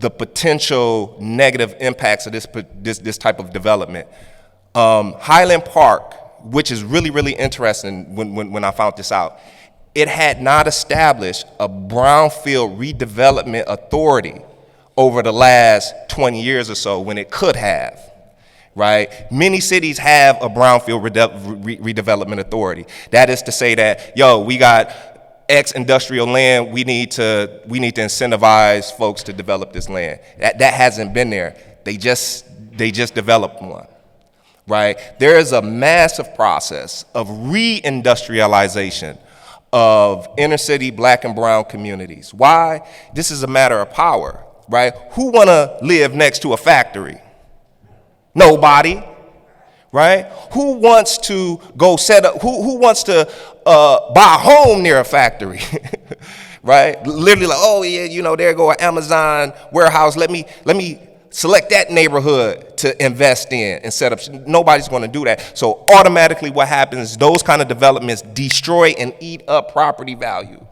the potential negative impacts of this type of development. Highland Park, which is really, really interesting when I found this out, it had not established a brownfield redevelopment authority over the last 20 years or so when it could have. Right? Many cities have a brownfield redevelopment authority. That is to say that, yo, we got X industrial land, we need to incentivize folks to develop this land. That hasn't been there. They just developed one. Right? There is a massive process of reindustrialization of inner city black and brown communities. Why? This is a matter of power, right? Who wanna live next to a factory? Nobody, right? Who wants to go set up, who wants to buy a home near a factory, right? Literally like, oh yeah, you know, there go an Amazon warehouse. Let me select that neighborhood to invest in and set up. Nobody's going to do that. So automatically what happens is those kind of developments destroy and eat up property value,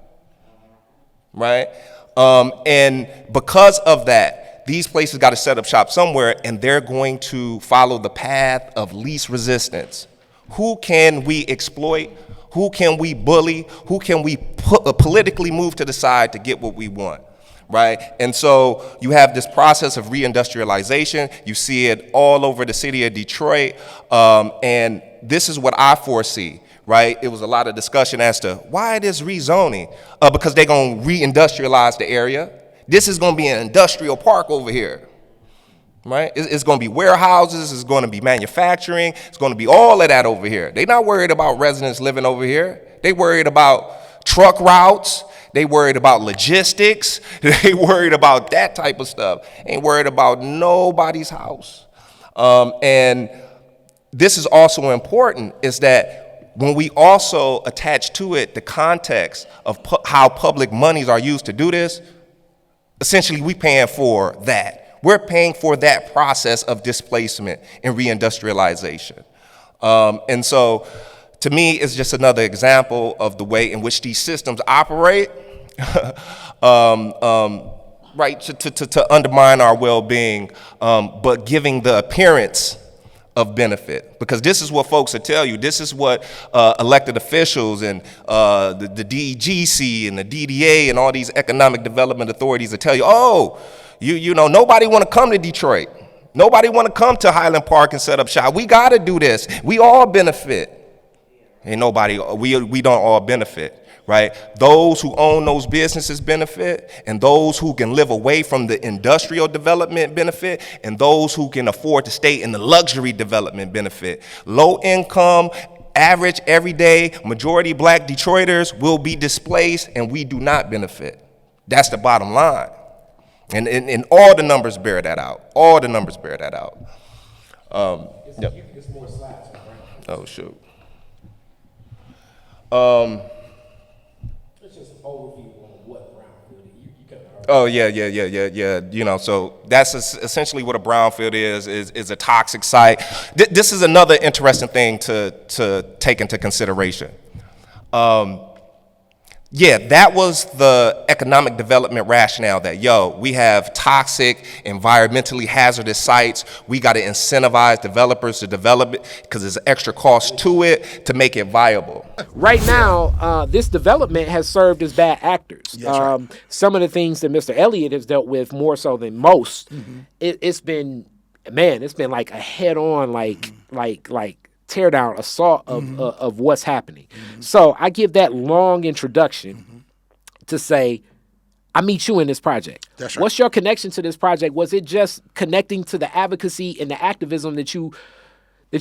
right? And because of that, these places got to set up shop somewhere, and they're going to follow the path of least resistance. Who can we exploit? Who can we bully? Who can we politically move to the side to get what we want? Right? And so you have this process of reindustrialization. You see it all over the city of Detroit. And this is what I foresee, right? It was a lot of discussion as to why this rezoning? Because they're going to reindustrialize the area. This is going to be an industrial park over here, right? It's going to be warehouses. It's going to be manufacturing. It's going to be all of that over here. They're not worried about residents living over here. They worried about truck routes. They worried about logistics. They worried about that type of stuff. Ain't worried about nobody's house. And this is also important, is that when we also attach to it the context of how public monies are used to do this, essentially we paying for that. We're paying for that process of displacement and reindustrialization. And so to me, it's just another example of the way in which these systems operate, right, to undermine our well-being, but giving the appearance of benefit. Because this is what folks will tell you. This is what elected officials and the DEGC and the DDA and all these economic development authorities will tell you, oh, you know, nobody want to come to Detroit. Nobody want to come to Highland Park and set up shop. We got to do this. We all benefit. Ain't nobody, we don't all benefit, right? Those who own those businesses benefit, and those who can live away from the industrial development benefit, and those who can afford to stay in the luxury development benefit. Low income, average, everyday, majority black Detroiters will be displaced, and we do not benefit. That's the bottom line. And all the numbers bear that out. All the numbers bear that out. Yep. It's more slides, right? Oh, shoot. It's just an overview on what brownfield is. You kind of Oh, yeah. You know, so that's essentially what a brownfield is a toxic site. This is another interesting thing to take into consideration. Yeah, that was the economic development rationale that, we have toxic, environmentally hazardous sites. We got to incentivize developers to develop it because there's extra cost to it to make it viable. Right now, this development has served as bad actors. Right. Some of the things that Mr. Elliott has dealt with more so than most, it's been like a head-on, like tear down assault of what's happening. So I give that long introduction to say, I meet you in this project. That's right. What's your connection to this project? Was it just connecting to the advocacy and the activism that you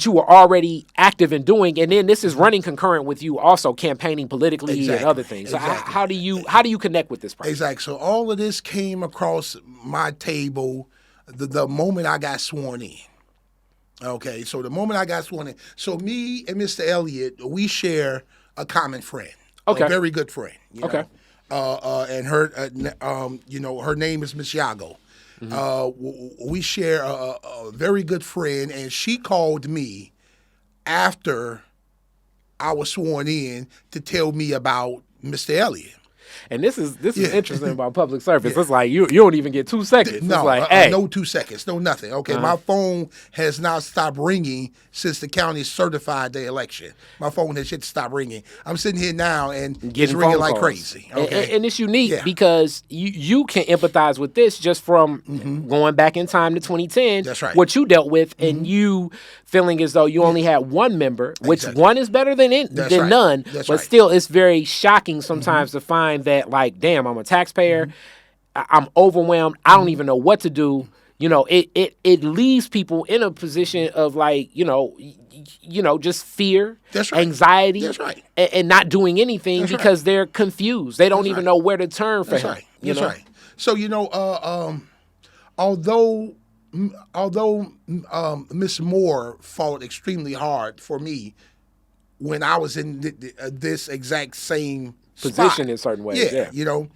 were already active in doing, and then this is running concurrent with you also campaigning politically and other things? So how do you connect with this project? Exactly. So all of this came across my table the moment I got sworn in. Okay, so the moment I got sworn in, so me and Mr. Elliott, we share a common friend, a very good friend. You know? And her, her name is Miss Yago. We share a very good friend, and she called me after I was sworn in to tell me about Mr. Elliott. And this is interesting about public service. It's like you don't even get 2 seconds. No, it's like, hey. No 2 seconds, no nothing. Okay, my phone has not stopped ringing since the county certified the election. My phone has stopped ringing. I'm sitting here now and it's ringing like crazy. Okay, and it's unique because you can empathize with this just from going back in time to 2010. That's right. What you dealt with, and you feeling as though you only had one member, which one is better than none. That's but right. still, it's very shocking sometimes to find that, like, damn, I'm a taxpayer. I'm overwhelmed. I don't even know what to do. You know, it leaves people in a position of, like, just fear, anxiety, and not doing anything because they're confused. They don't even know where to turn for help. That's right. So, although Miss Moore fought extremely hard for me when I was in this exact same positioned in certain ways. Yeah. You know,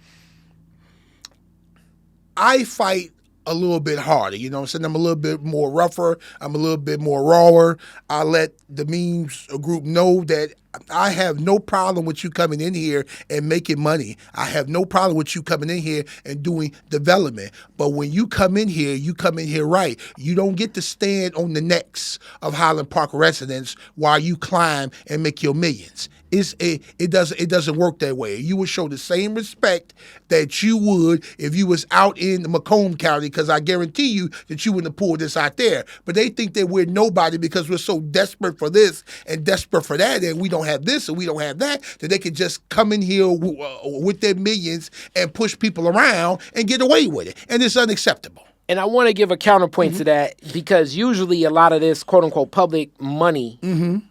I fight a little bit harder. You know what I'm saying? I'm a little bit more rougher. I'm a little bit more rawer. I let the Means group know that I have no problem with you coming in here and making money. I have no problem with you coming in here and doing development. But when you come in here right. You don't get to stand on the necks of Highland Park residents while you climb and make your millions. It doesn't work that way. You would show the same respect that you would if you was out in Macomb County, because I guarantee you that you wouldn't have pulled this out there. But they think that we're nobody because we're so desperate for this and desperate for that, and we don't have this and we don't have that they can just come in here with their millions and push people around and get away with it. And it's unacceptable. And I want to give a counterpoint to that, because usually a lot of this quote unquote public money,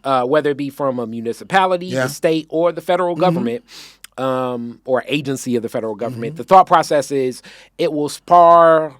whether it be from a municipality, the state, or the federal government, or agency of the federal government, the thought process is it will spur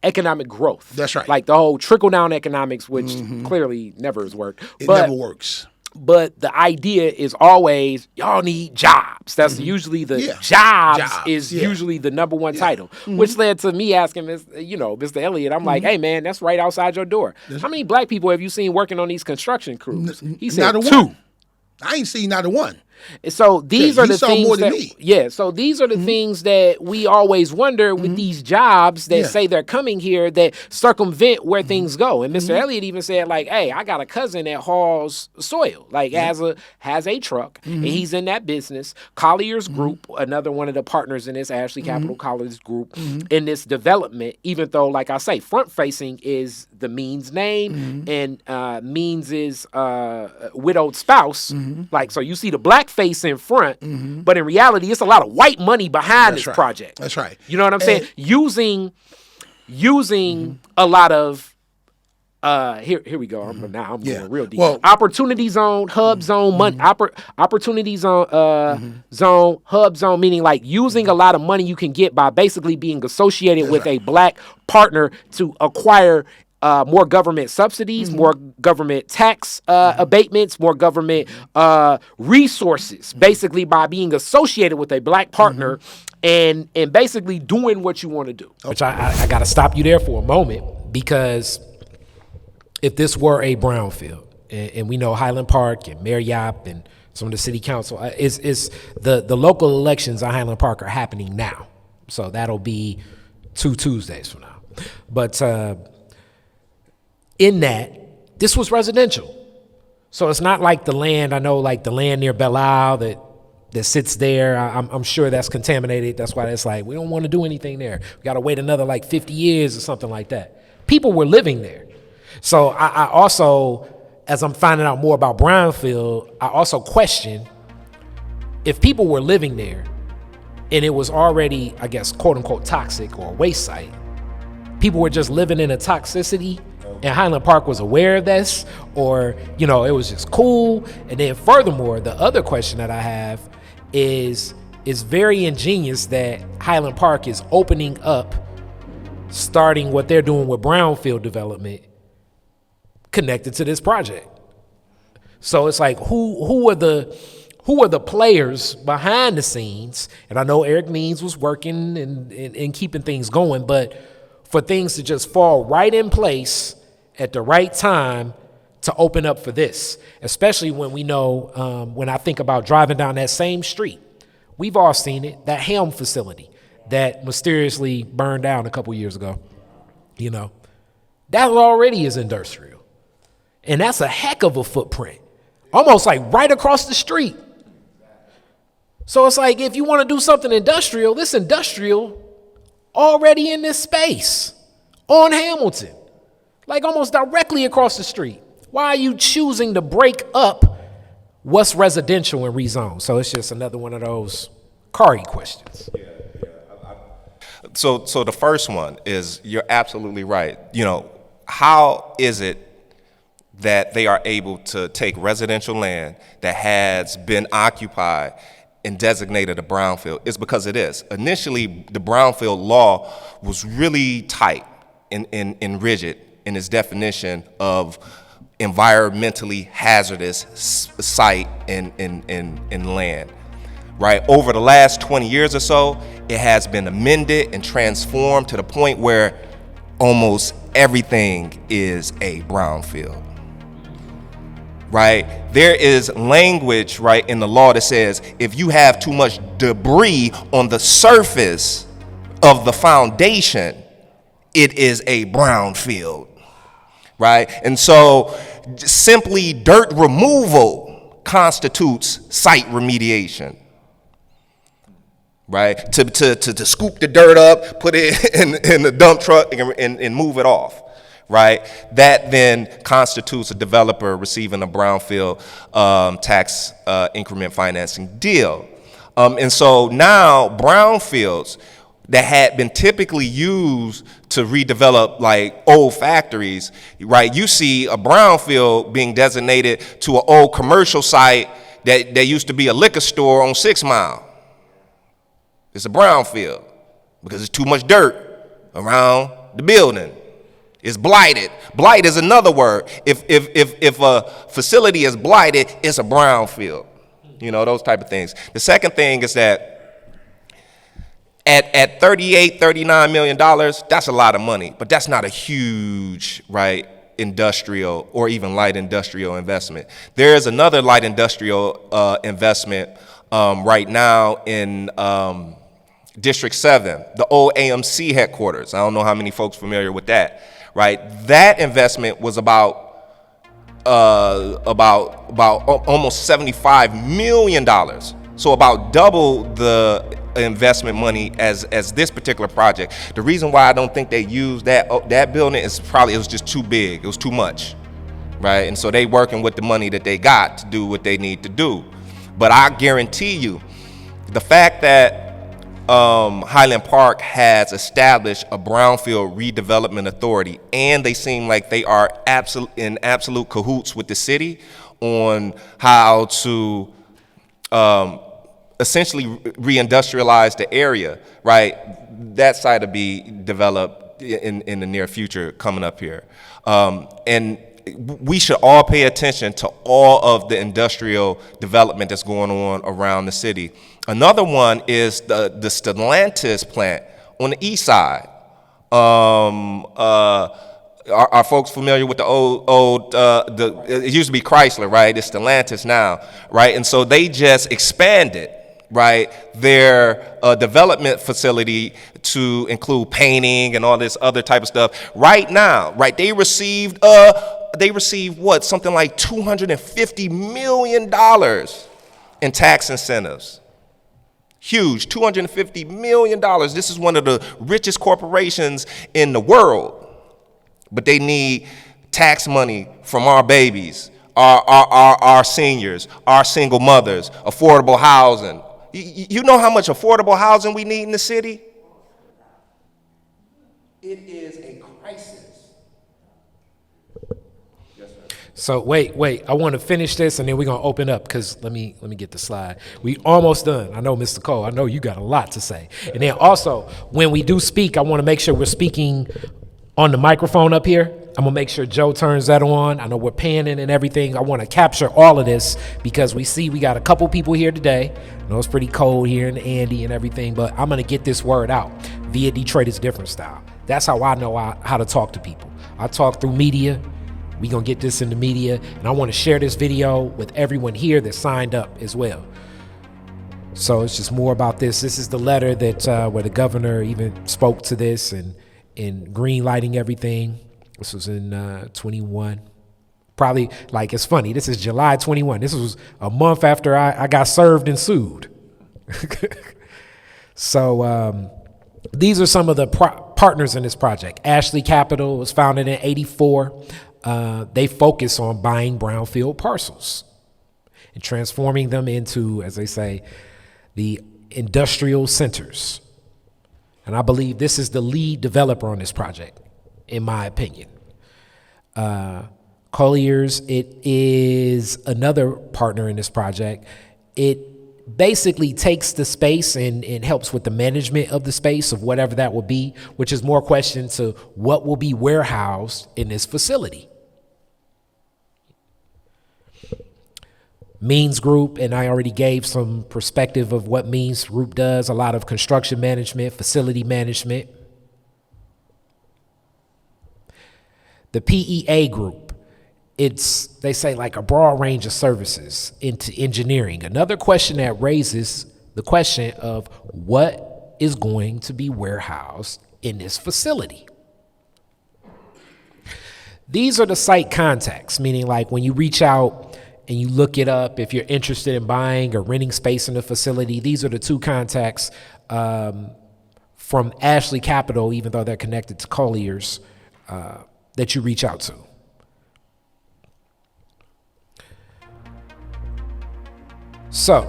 economic growth. That's right. Like the whole trickle down economics, which clearly never has worked. It never works. But the idea is always, y'all need jobs. That's usually the jobs is usually the number one title, which led to me asking Mr. Elliott, I'm like, hey man, that's right outside your door. How many black people have you seen working on these construction crews? He said not a 2. one. I ain't seen not a one. So these are the things more than that, me. So these are the things that we always wonder with these jobs that say they're coming here that circumvent where things go. And Mr. Elliott even said, like, hey, I got a cousin that hauls soil, like has a truck, and he's in that business. Collier's Group, another one of the partners in this, Ashley Capital Collier's Group, in this development, even though, like I say, front facing is the Means name, and Means is widowed spouse. Like, so you see the black face in front, but in reality, it's a lot of white money behind this project. That's right. You know what I'm saying? Using a lot of here we go. Now I'm going real deep. Well, opportunity zone, hub zone, money, opportunity zone, zone, hub zone, meaning like using a lot of money you can get by basically being associated with a black partner to acquire more government subsidies, more government tax abatements, more government resources, basically by being associated with a black partner and basically doing what you want to do. Which I got to stop you there for a moment, because if this were a brownfield, and we know Highland Park and Mayor Yap and some of the city council, is the local elections on Highland Park are happening now. So that'll be 2 Tuesdays from now. But in that, this was residential. So it's not like the land, I know like the land near Belle Isle that sits there, I'm sure that's contaminated. That's why it's like, we don't want to do anything there. We got to wait another like 50 years or something like that. People were living there. So I also, as I'm finding out more about brownfield, I also question if people were living there and it was already, I guess, quote unquote toxic or a waste site, people were just living in a toxicity, and Highland Park was aware of this, or, it was just cool. And then furthermore, the other question that I have is very ingenious that Highland Park is opening up, starting what they're doing with brownfield development connected to this project. So it's like, who are the players behind the scenes? And I know Eric Means was working and keeping things going, but for things to just fall right in place at the right time to open up for this, especially when we know, when I think about driving down that same street, we've all seen it, that Helm facility that mysteriously burned down a couple years ago, that already is industrial. And that's a heck of a footprint, almost like right across the street. So it's like, if you want to do something industrial, this industrial already in this space on Hamilton, like almost directly across the street. Why are you choosing to break up what's residential and rezone? So it's just another one of those Kari questions. So the first one is, you're absolutely right. How is it that they are able to take residential land that has been occupied and designated a brownfield? It's because it is. Initially, the brownfield law was really tight and rigid in its definition of environmentally hazardous site in land. right? Over the last 20 years or so, it has been amended and transformed to the point where almost everything is a brownfield, right? There is language, right, in the law that says if you have too much debris on the surface of the foundation, it is a brownfield, right? And so simply dirt removal constitutes site remediation, right? To scoop the dirt up, put it in the dump truck and move it off, right? That then constitutes a developer receiving a brownfield tax increment financing deal. And so now brownfields that had been typically used to redevelop like old factories, right? You see a brownfield being designated to an old commercial site that used to be a liquor store on 6 Mile. It's a brownfield because there's too much dirt around the building. It's blighted. Blight is another word. If a facility is blighted, it's a brownfield. You know, those type of things. The second thing is that at $38, $39 million, that's a lot of money, but that's not a huge, right, industrial or even light industrial investment. There is another light industrial investment right now in District 7, the old AMC headquarters. I don't know how many folks familiar with that, right? That investment was about almost $75 million. So about double the investment money as this particular project. The reason why I don't think they used that building is probably it was just too big. It was too much, right? And so they working with the money that they got to do what they need to do. But I guarantee you, the fact that Highland Park has established a brownfield redevelopment authority, and they seem like they are in absolute cahoots with the city on how to essentially reindustrialize the area, right? That site will be developed in the near future coming up here. And we should all pay attention to all of the industrial development that's going on around the city. Another one is the Stellantis plant on the east side. Are folks familiar with the old it used to be Chrysler, right? It's Stellantis now, right? And so they just expanded, right, their development facility to include painting and all this other type of stuff. Right now, right, they received what, something like $250 million in tax incentives. Huge, $250 million. This is one of the richest corporations in the world. But they need tax money from our babies, our seniors, our single mothers, affordable housing. You know how much affordable housing we need in the city? It is a crisis. Yes, sir. So wait, I want to finish this and then we're going to open up because let me get the slide. We almost done. I know, Mr. Cole, I know you got a lot to say. And then also, when we do speak, I want to make sure we're speaking on the microphone up here. I'm gonna make sure Joe turns that on. I know we're panning and everything. I want to capture all of this because we got a couple people here today. I know it's pretty cold here in Andy and everything, but I'm gonna get this word out via Detroit is Different style. That's how I know how to talk to people. I talk through media. We gonna get this in the media, and I want to share this video with everyone here that signed up as well. So it's just more about this. This is the letter that where the governor even spoke to this and green lighting everything. This was in 21. Probably, like, it's funny. This is July 21. This was a month after I got served and sued. So these are some of the partners in this project. Ashley Capital was founded in '84. They focus on buying brownfield parcels and transforming them into, as they say, the industrial centers. And I believe this is the lead developer on this project, in my opinion. Colliers, it is another partner in this project. It basically takes the space and helps with the management of the space of whatever that will be, which is more questions to what will be warehoused in this facility. Means Group, and I already gave some perspective of what Means Group does, a lot of construction management, facility management. The PEA Group, it's, they say, like a broad range of services into engineering. Another question that raises the question of what is going to be warehoused in this facility. These are the site contacts, meaning like when you reach out and you look it up, if you're interested in buying or renting space in the facility, these are the two contacts from Ashley Capital, even though they're connected to Colliers, that you reach out to. So,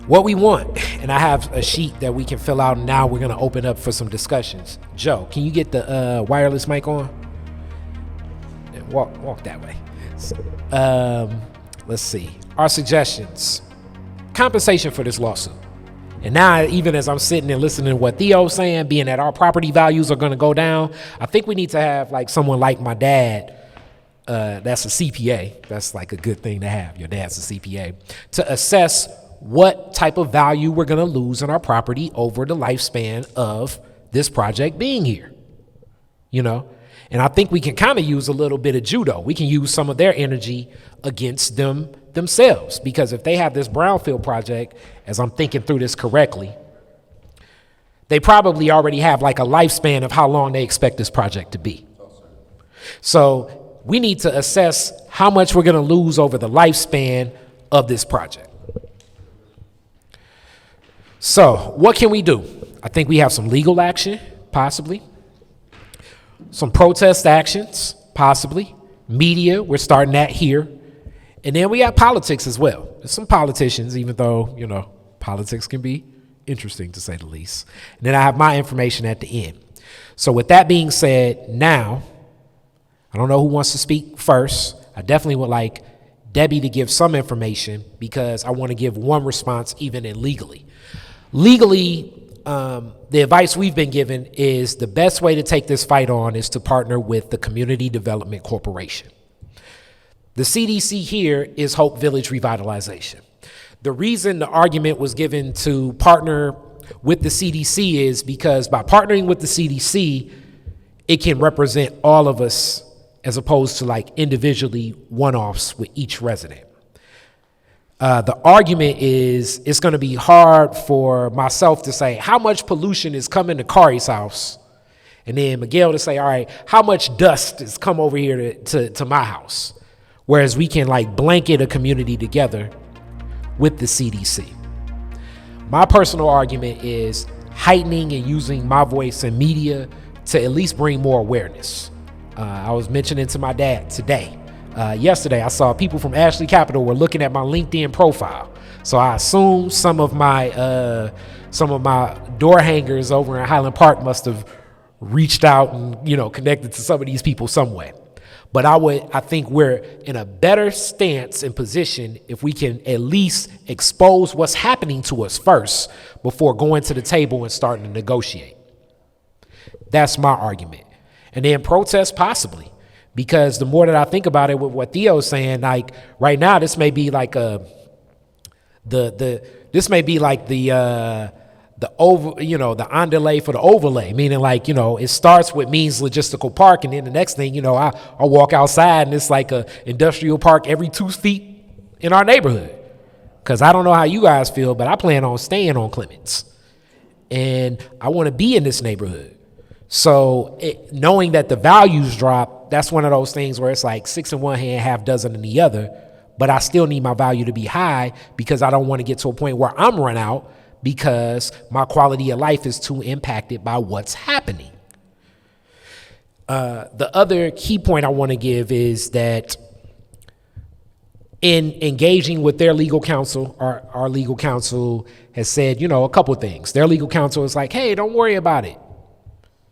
what we want, and I have a sheet that we can fill out, and now we're going to open up for some discussions. Joe, can you get the wireless mic on? Yeah, walk that way. Let's see. Our suggestions. Compensation for this lawsuit. And now, even as I'm sitting and listening to what Theo's saying, being that our property values are going to go down, I think we need to have like someone like my dad, that's a CPA. That's like a good thing to have. Your dad's a CPA, to assess what type of value we're going to lose in our property over the lifespan of this project being here. You know? And I think we can kind of use a little bit of judo. We can use some of their energy against themselves, because if they have this brownfield project, as I'm thinking through this correctly, they probably already have like a lifespan of how long they expect this project to be. So we need to assess how much we're going to lose over the lifespan of this project. So what can we do? I think we have some legal action, possibly. Some protest actions, possibly. Media, we're starting that here. And then we have politics as well. There's some politicians, even though, you know, politics can be interesting to say the least. And then I have my information at the end. So with that being said, now, I don't know who wants to speak first. I definitely would like Debbie to give some information, because I want to give one response even in legally. Legally, the advice we've been given is the best way to take this fight on is to partner with the Community Development Corporation. The CDC here is Hope Village Revitalization. The reason the argument was given to partner with the CDC is because by partnering with the CDC, it can represent all of us as opposed to like individually one-offs with each resident. The argument is it's going to be hard for myself to say how much pollution is coming to Kari's house, and then Miguel to say, all right, how much dust has come over here to my house? Whereas we can like blanket a community together with the CDC. My personal argument is heightening and using my voice in media to at least bring more awareness. I was mentioning to my dad today. Yesterday, I saw people from Ashley Capital were looking at my LinkedIn profile. So I assume some of my door hangers over in Highland Park must have reached out and, you know, connected to some of these people some way. But I think we're in a better stance and position if we can at least expose what's happening to us first before going to the table and starting to negotiate. That's my argument. And then protest possibly. Because the more that I think about it with what Theo's saying, like right now, this may be like the underlay for the overlay, meaning like, you know, it starts with Means Logistical Park, and then the next thing, you know, I walk outside and it's like a industrial park every 2 feet in our neighborhood. Because I don't know how you guys feel, but I plan on staying on Clements, and I want to be in this neighborhood. So knowing that the values drop, that's one of those things where it's like 6 in one hand, half dozen in the other, but I still need my value to be high because I don't want to get to a point where I'm run out because my quality of life is too impacted by what's happening. The other key point I want to give is that in engaging with their legal counsel, our legal counsel has said, you know, a couple of things. Their legal counsel is like, hey, don't worry about it.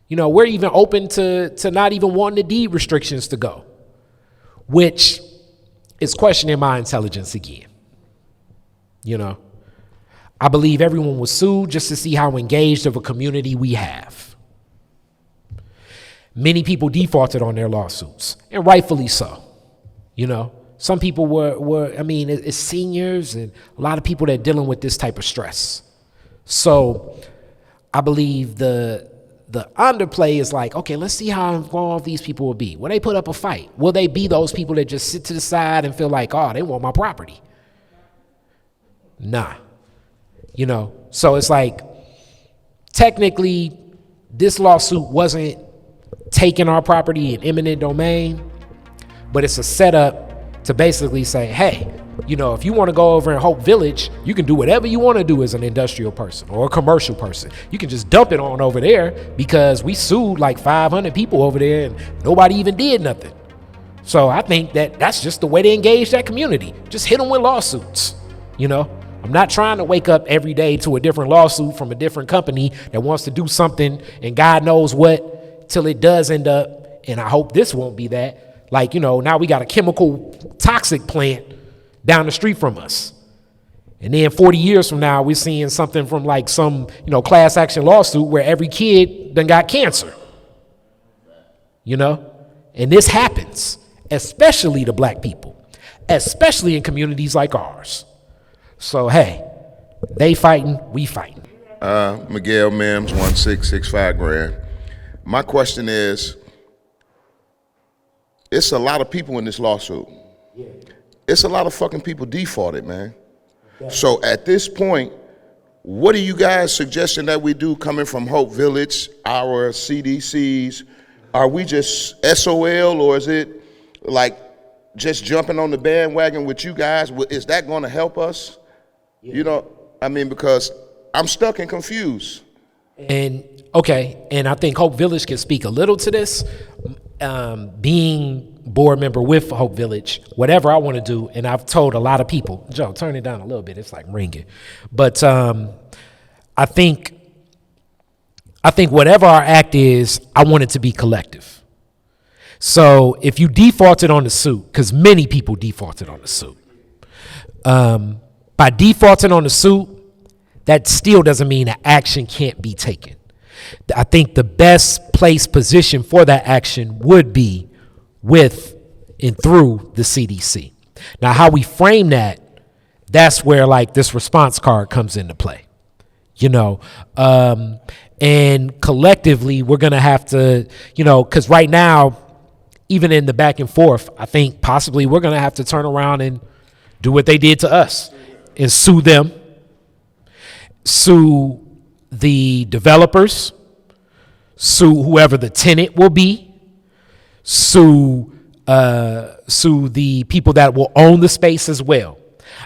You know, we're even open to not even wanting the deed restrictions to go, which is questioning my intelligence again. You know, I believe everyone was sued just to see how engaged of a community we have. Many people defaulted on their lawsuits, and rightfully so. You know, some people were I mean, it's seniors and a lot of people that are dealing with this type of stress. So I believe the underplay is like, okay, let's see how involved these people will be. Will they put up a fight? Will they be those people that just sit to the side and feel like, oh, they want my property? Nah. You know, so it's like, technically, this lawsuit wasn't taking our property in eminent domain, but it's a setup to basically say, hey, you know, if you want to go over in Hope Village, you can do whatever you want to do as an industrial person or a commercial person. You can just dump it on over there because we sued like 500 people over there and nobody even did nothing. So I think that's just the way to engage that community. Just hit them with lawsuits, you know? I'm not trying to wake up every day to a different lawsuit from a different company that wants to do something and God knows what till it does end up, and I hope this won't be that. Like, you know, now we got a chemical toxic plant down the street from us. And then 40 years from now, we're seeing something from like some, you know, class action lawsuit where every kid done got cancer. You know? And this happens, especially to black people, especially in communities like ours. So, hey, they fighting, we fighting. Miguel Mims, 1665 grand. My question is, it's a lot of people in this lawsuit. Yeah. It's a lot of fucking people defaulted, man. Yeah. So at this point, what are you guys suggesting that we do coming from Hope Village, our CDCs? Are we just SOL, or is it like just jumping on the bandwagon with you guys? Is that going to help us? Yeah. You know, I mean, because I'm stuck and confused. And okay, and I think Hope Village can speak a little to this. Being board member with Hope Village, whatever I want to do, and I've told a lot of people, Joe, turn it down a little bit, it's like ringing. But I think whatever our act is, I want it to be collective. So if you defaulted on the suit, because many people defaulted on the suit, by defaulting on the suit, that still doesn't mean that action can't be taken. I think the best place position for that action would be with and through the CDC. Now, how we frame that, that's where like this response card comes into play, you know, and collectively we're going to have to, you know, because right now, even in the back and forth, I think possibly we're going to have to turn around and do what they did to us and sue them, sue the developers, sue whoever the tenant will be, sue the people that will own the space as well.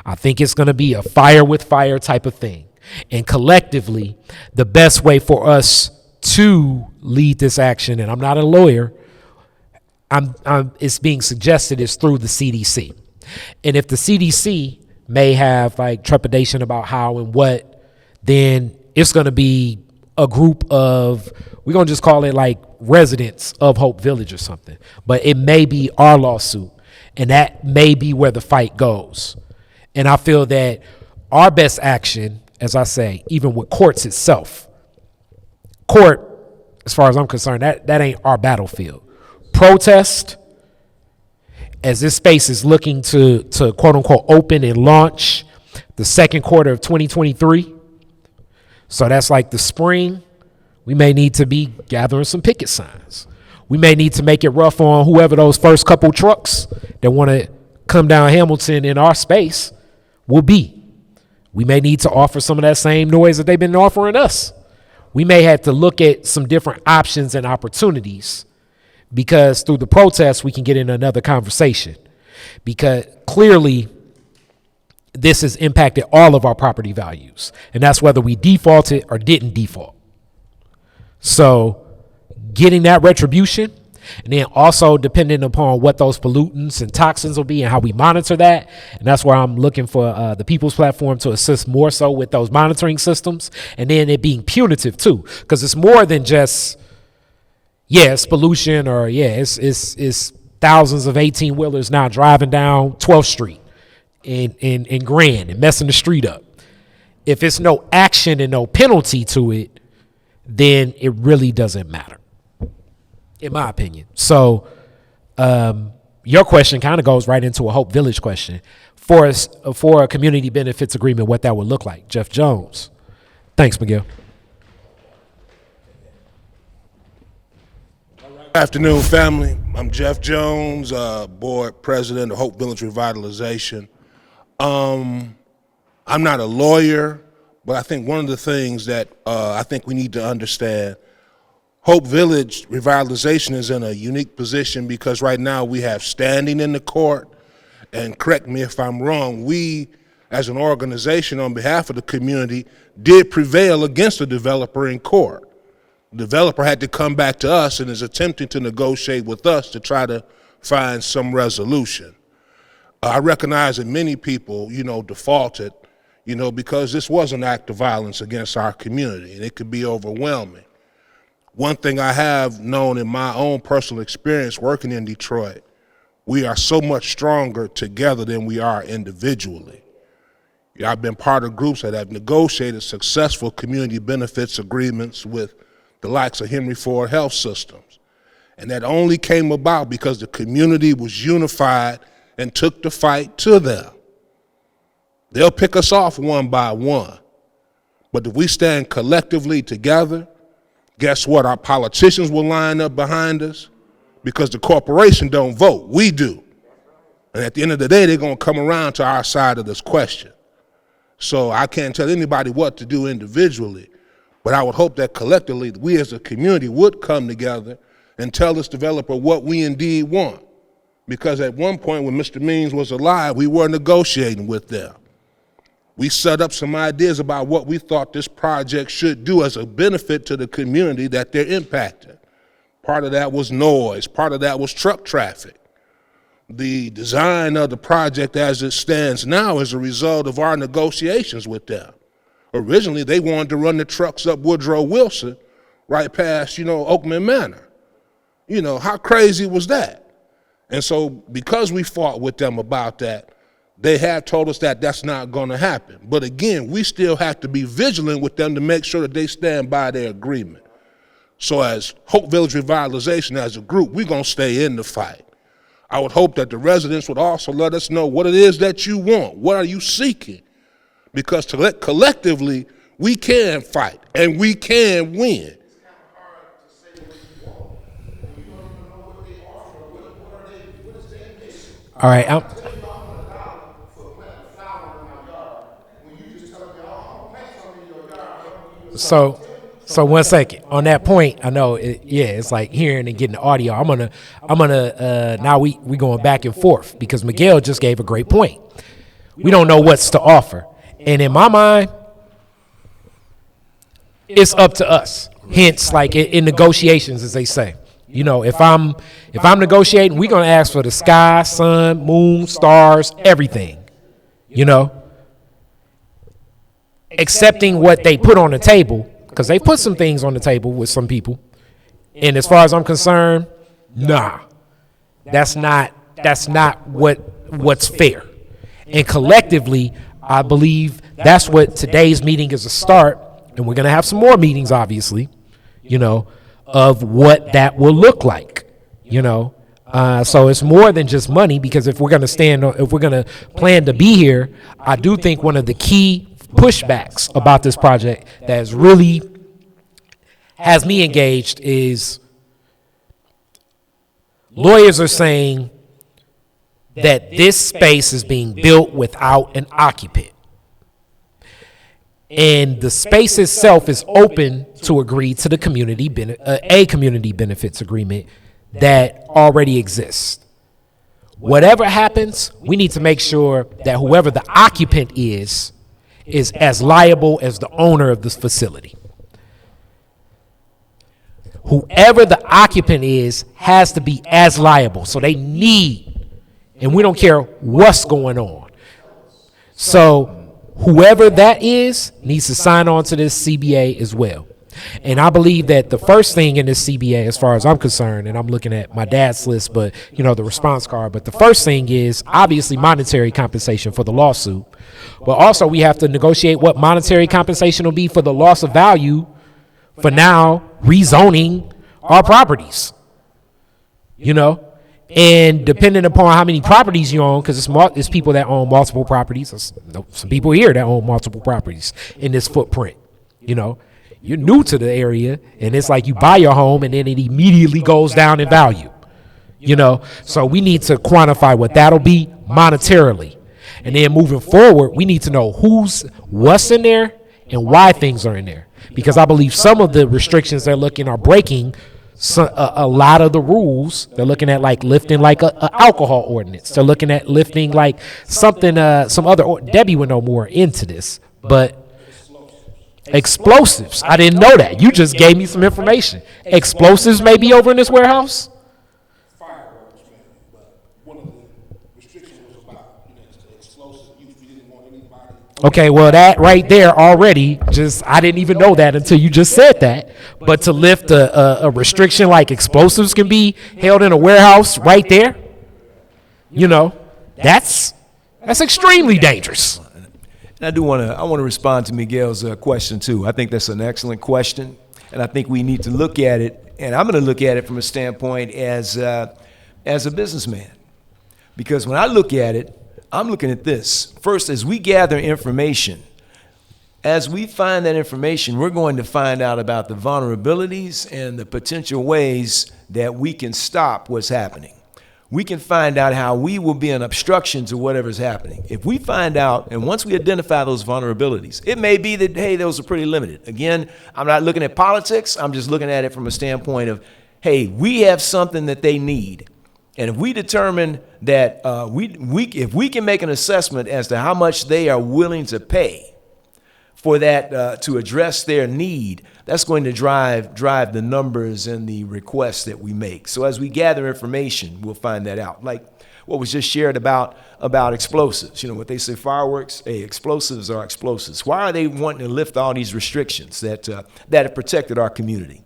I think it's going to be a fire with fire type of thing. And collectively, the best way for us to lead this action, and I'm not a lawyer, it's being suggested is through the CDC. And if the CDC may have like trepidation about how and what, then it's going to be a group of, we're going to just call it like residents of Hope Village or something. But it may be our lawsuit, and that may be where the fight goes. And I feel that our best action, as I say, even with courts itself, court, as far as I'm concerned, that ain't our battlefield. Protest, as this space is looking to quote unquote open and launch the second quarter of 2023. So that's like the spring. We may need to be gathering some picket signs. We may need to make it rough on whoever those first couple trucks that want to come down Hamilton in our space will be. We may need to offer some of that same noise that they've been offering us. We may have to look at some different options and opportunities, because through the protests, we can get in another conversation, because clearly this has impacted all of our property values, and that's whether we defaulted or didn't default. So getting that retribution, and then also depending upon what those pollutants and toxins will be and how we monitor that. And that's where I'm looking for the People's Platform to assist more so with those monitoring systems, and then it being punitive too, because it's more than just, it's pollution, or it's thousands of 18-wheelers now driving down 12th Street in Grand and messing the street up. If it's no action and no penalty to it, then it really doesn't matter, in my opinion. So your question kind of goes right into a Hope Village question for us, for a community benefits agreement, what that would look like. Jeff Jones. Thanks, Miguel. Afternoon, family. I'm Jeff Jones, board president of Hope Village Revitalization. I'm not a lawyer, but I think one of the things that I think we need to understand, Hope Village Revitalization is in a unique position because right now we have standing in the court, and correct me if I'm wrong, we as an organization on behalf of the community did prevail against the developer in court. The developer had to come back to us and is attempting to negotiate with us to try to find some resolution. I recognize that many people, defaulted, because this was an act of violence against our community, and it could be overwhelming. One thing I have known in my own personal experience working in Detroit, we are so much stronger together than we are individually. I've been part of groups that have negotiated successful community benefits agreements with the likes of Henry Ford Health Systems. And that only came about because the community was unified and took the fight to them. They'll pick us off one by one. But if we stand collectively together, guess what? Our politicians will line up behind us because the corporation don't vote. We do. And at the end of the day, they're going to come around to our side of this question. So I can't tell anybody what to do individually, but I would hope that collectively we as a community would come together and tell this developer what we indeed want. Because at one point when Mr. Means was alive, we were negotiating with them. We set up some ideas about what we thought this project should do as a benefit to the community that they're impacting. Part of that was noise, part of that was truck traffic. The design of the project as it stands now is a result of our negotiations with them. Originally, they wanted to run the trucks up Woodrow Wilson right past, Oakman Manor. How crazy was that? And so because we fought with them about that, they have told us that that's not going to happen. But again, we still have to be vigilant with them to make sure that they stand by their agreement. So as Hope Village Revitalization as a group, we're going to stay in the fight. I would hope that the residents would also let us know what it is that you want. What are you seeking? Because collectively, we can fight and we can win. All right. So 1 second on that point. I know, it's like hearing and getting the audio. I'm gonna. Now we going back and forth because Miguel just gave a great point. We don't know what's to offer, and in my mind, it's up to us. Hence, like in negotiations, as they say, if I'm negotiating, we're gonna ask for the sky, sun, moon, stars, everything. Accepting what they put on the table. Because they put some things on the table with some people. And as far as I'm concerned, nah. That's not what's fair. And collectively, I believe that's what today's meeting is a start. And we're going to have some more meetings, obviously, of what that will look like, So it's more than just money, because if we're going to plan to be here, I do think one of the key pushbacks about this project that really has me engaged is lawyers are saying that this space is being built without an occupant. And the space itself is open to agree to the community benefits agreement that already exists. Whatever happens, we need to make sure that whoever the occupant is as liable as the owner of this facility. Whoever the occupant is has to be as liable. So they need, and we don't care what's going on. So whoever that is needs to sign on to this CBA as well. And I believe that the first thing in this CBA, as far as I'm concerned, and I'm looking at my dad's list, but the response card, but the first thing is obviously monetary compensation for the lawsuit. But also we have to negotiate what monetary compensation will be for the loss of value for now rezoning our properties. And depending upon how many properties you own, because it's people that own multiple properties. There's some people here that own multiple properties in this footprint. You know, you're new to the area, and it's like you buy your home, and then it immediately goes down in value. You know, so we need to quantify what that'll be monetarily. And then moving forward, we need to know what's in there and why things are in there. Because I believe some of the restrictions they're looking are breaking a lot of the rules. They're looking at like lifting like a alcohol ordinance. They're looking at lifting like something, some other, Debbie would know more into this, but explosives. I didn't know that. You just gave me some information. Explosives may be over in this warehouse? Fireworks, man, but one of the restrictions was about, explosive use. We didn't want anybody. Okay, well, that right there already, I didn't even know that until you just said that. But to lift a restriction like explosives can be held in a warehouse right there, that's extremely dangerous. And I want to respond to Miguel's question too. I think that's an excellent question, and I think we need to look at it. And I'm going to look at it from a standpoint as a businessman, because when I look at it, I'm looking at this. First, as we gather information, as we find that information, we're going to find out about the vulnerabilities and the potential ways that we can stop what's happening. We can find out how we will be an obstruction to whatever's happening. If we find out, and once we identify those vulnerabilities, it may be that, hey, those are pretty limited. Again, I'm not looking at politics. I'm just looking at it from a standpoint of, hey, we have something that they need. And if we determine that if we can make an assessment as to how much they are willing to pay for that to address their need, that's going to drive the numbers and the requests that we make. So as we gather information, we'll find that out. Like what was just shared about explosives. What they say, fireworks, hey, explosives are explosives. Why are they wanting to lift all these restrictions that have protected our community?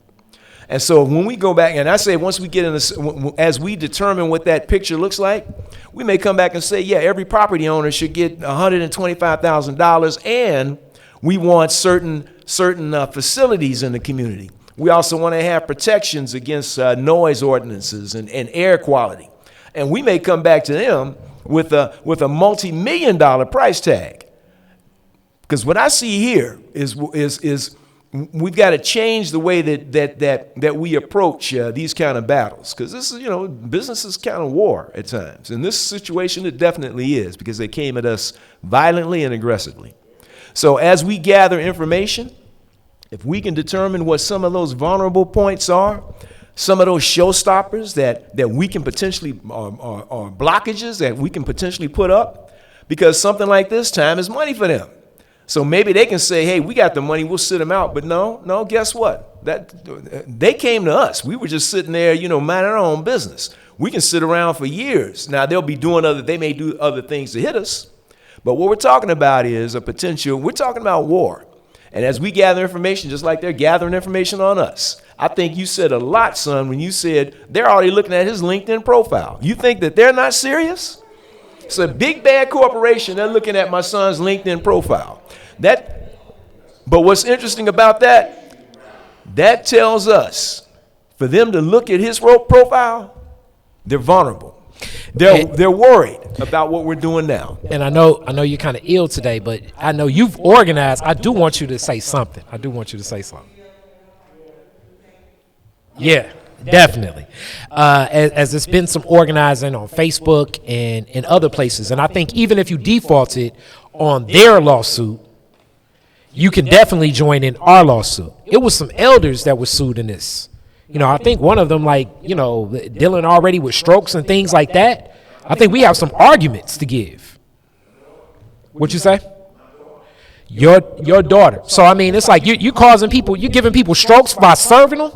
And so when we go back, and I say once we get in this, as we determine what that picture looks like, we may come back and say, yeah, every property owner should get $125,000, and we want certain facilities in the community. We also want to have protections against noise ordinances and air quality. And we may come back to them with a multi-million-dollar price tag. Because what I see here is we've got to change the way that we approach these kind of battles. Because this is, business is kind of war at times. In this situation, it definitely is, because they came at us violently and aggressively. So as we gather information, if we can determine what some of those vulnerable points are, some of those showstoppers that we can potentially, or blockages that we can potentially put up, because something like this, time is money for them. So maybe they can say, hey, we got the money, we'll sit them out. But no, guess what? They came to us. We were just sitting there, minding our own business. We can sit around for years. Now, they may do other things to hit us. But what we're talking about is we're talking about war. And as we gather information, just like they're gathering information on us, I think you said a lot, son, when you said they're already looking at his LinkedIn profile. You think that they're not serious? It's a big, bad corporation. They're looking at my son's LinkedIn profile. But what's interesting about that tells us, for them to look at his profile, they're vulnerable. They're worried about what we're doing now. And I know you're kind of ill today, but I know you've organized. I do want you to say something. Yeah, definitely. As there's been some organizing on Facebook and in other places. And I think even if you defaulted on their lawsuit, you can definitely join in our lawsuit. It was some elders that were sued in this. I think one of them, dealing already with strokes and things like that. I think we have some arguments to give. What you say? Your daughter. So, it's like you causing people, you giving people strokes by serving them,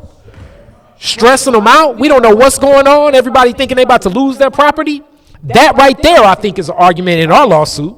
stressing them out. We don't know what's going on. Everybody thinking they about to lose their property. That right there, I think, is an argument in our lawsuit.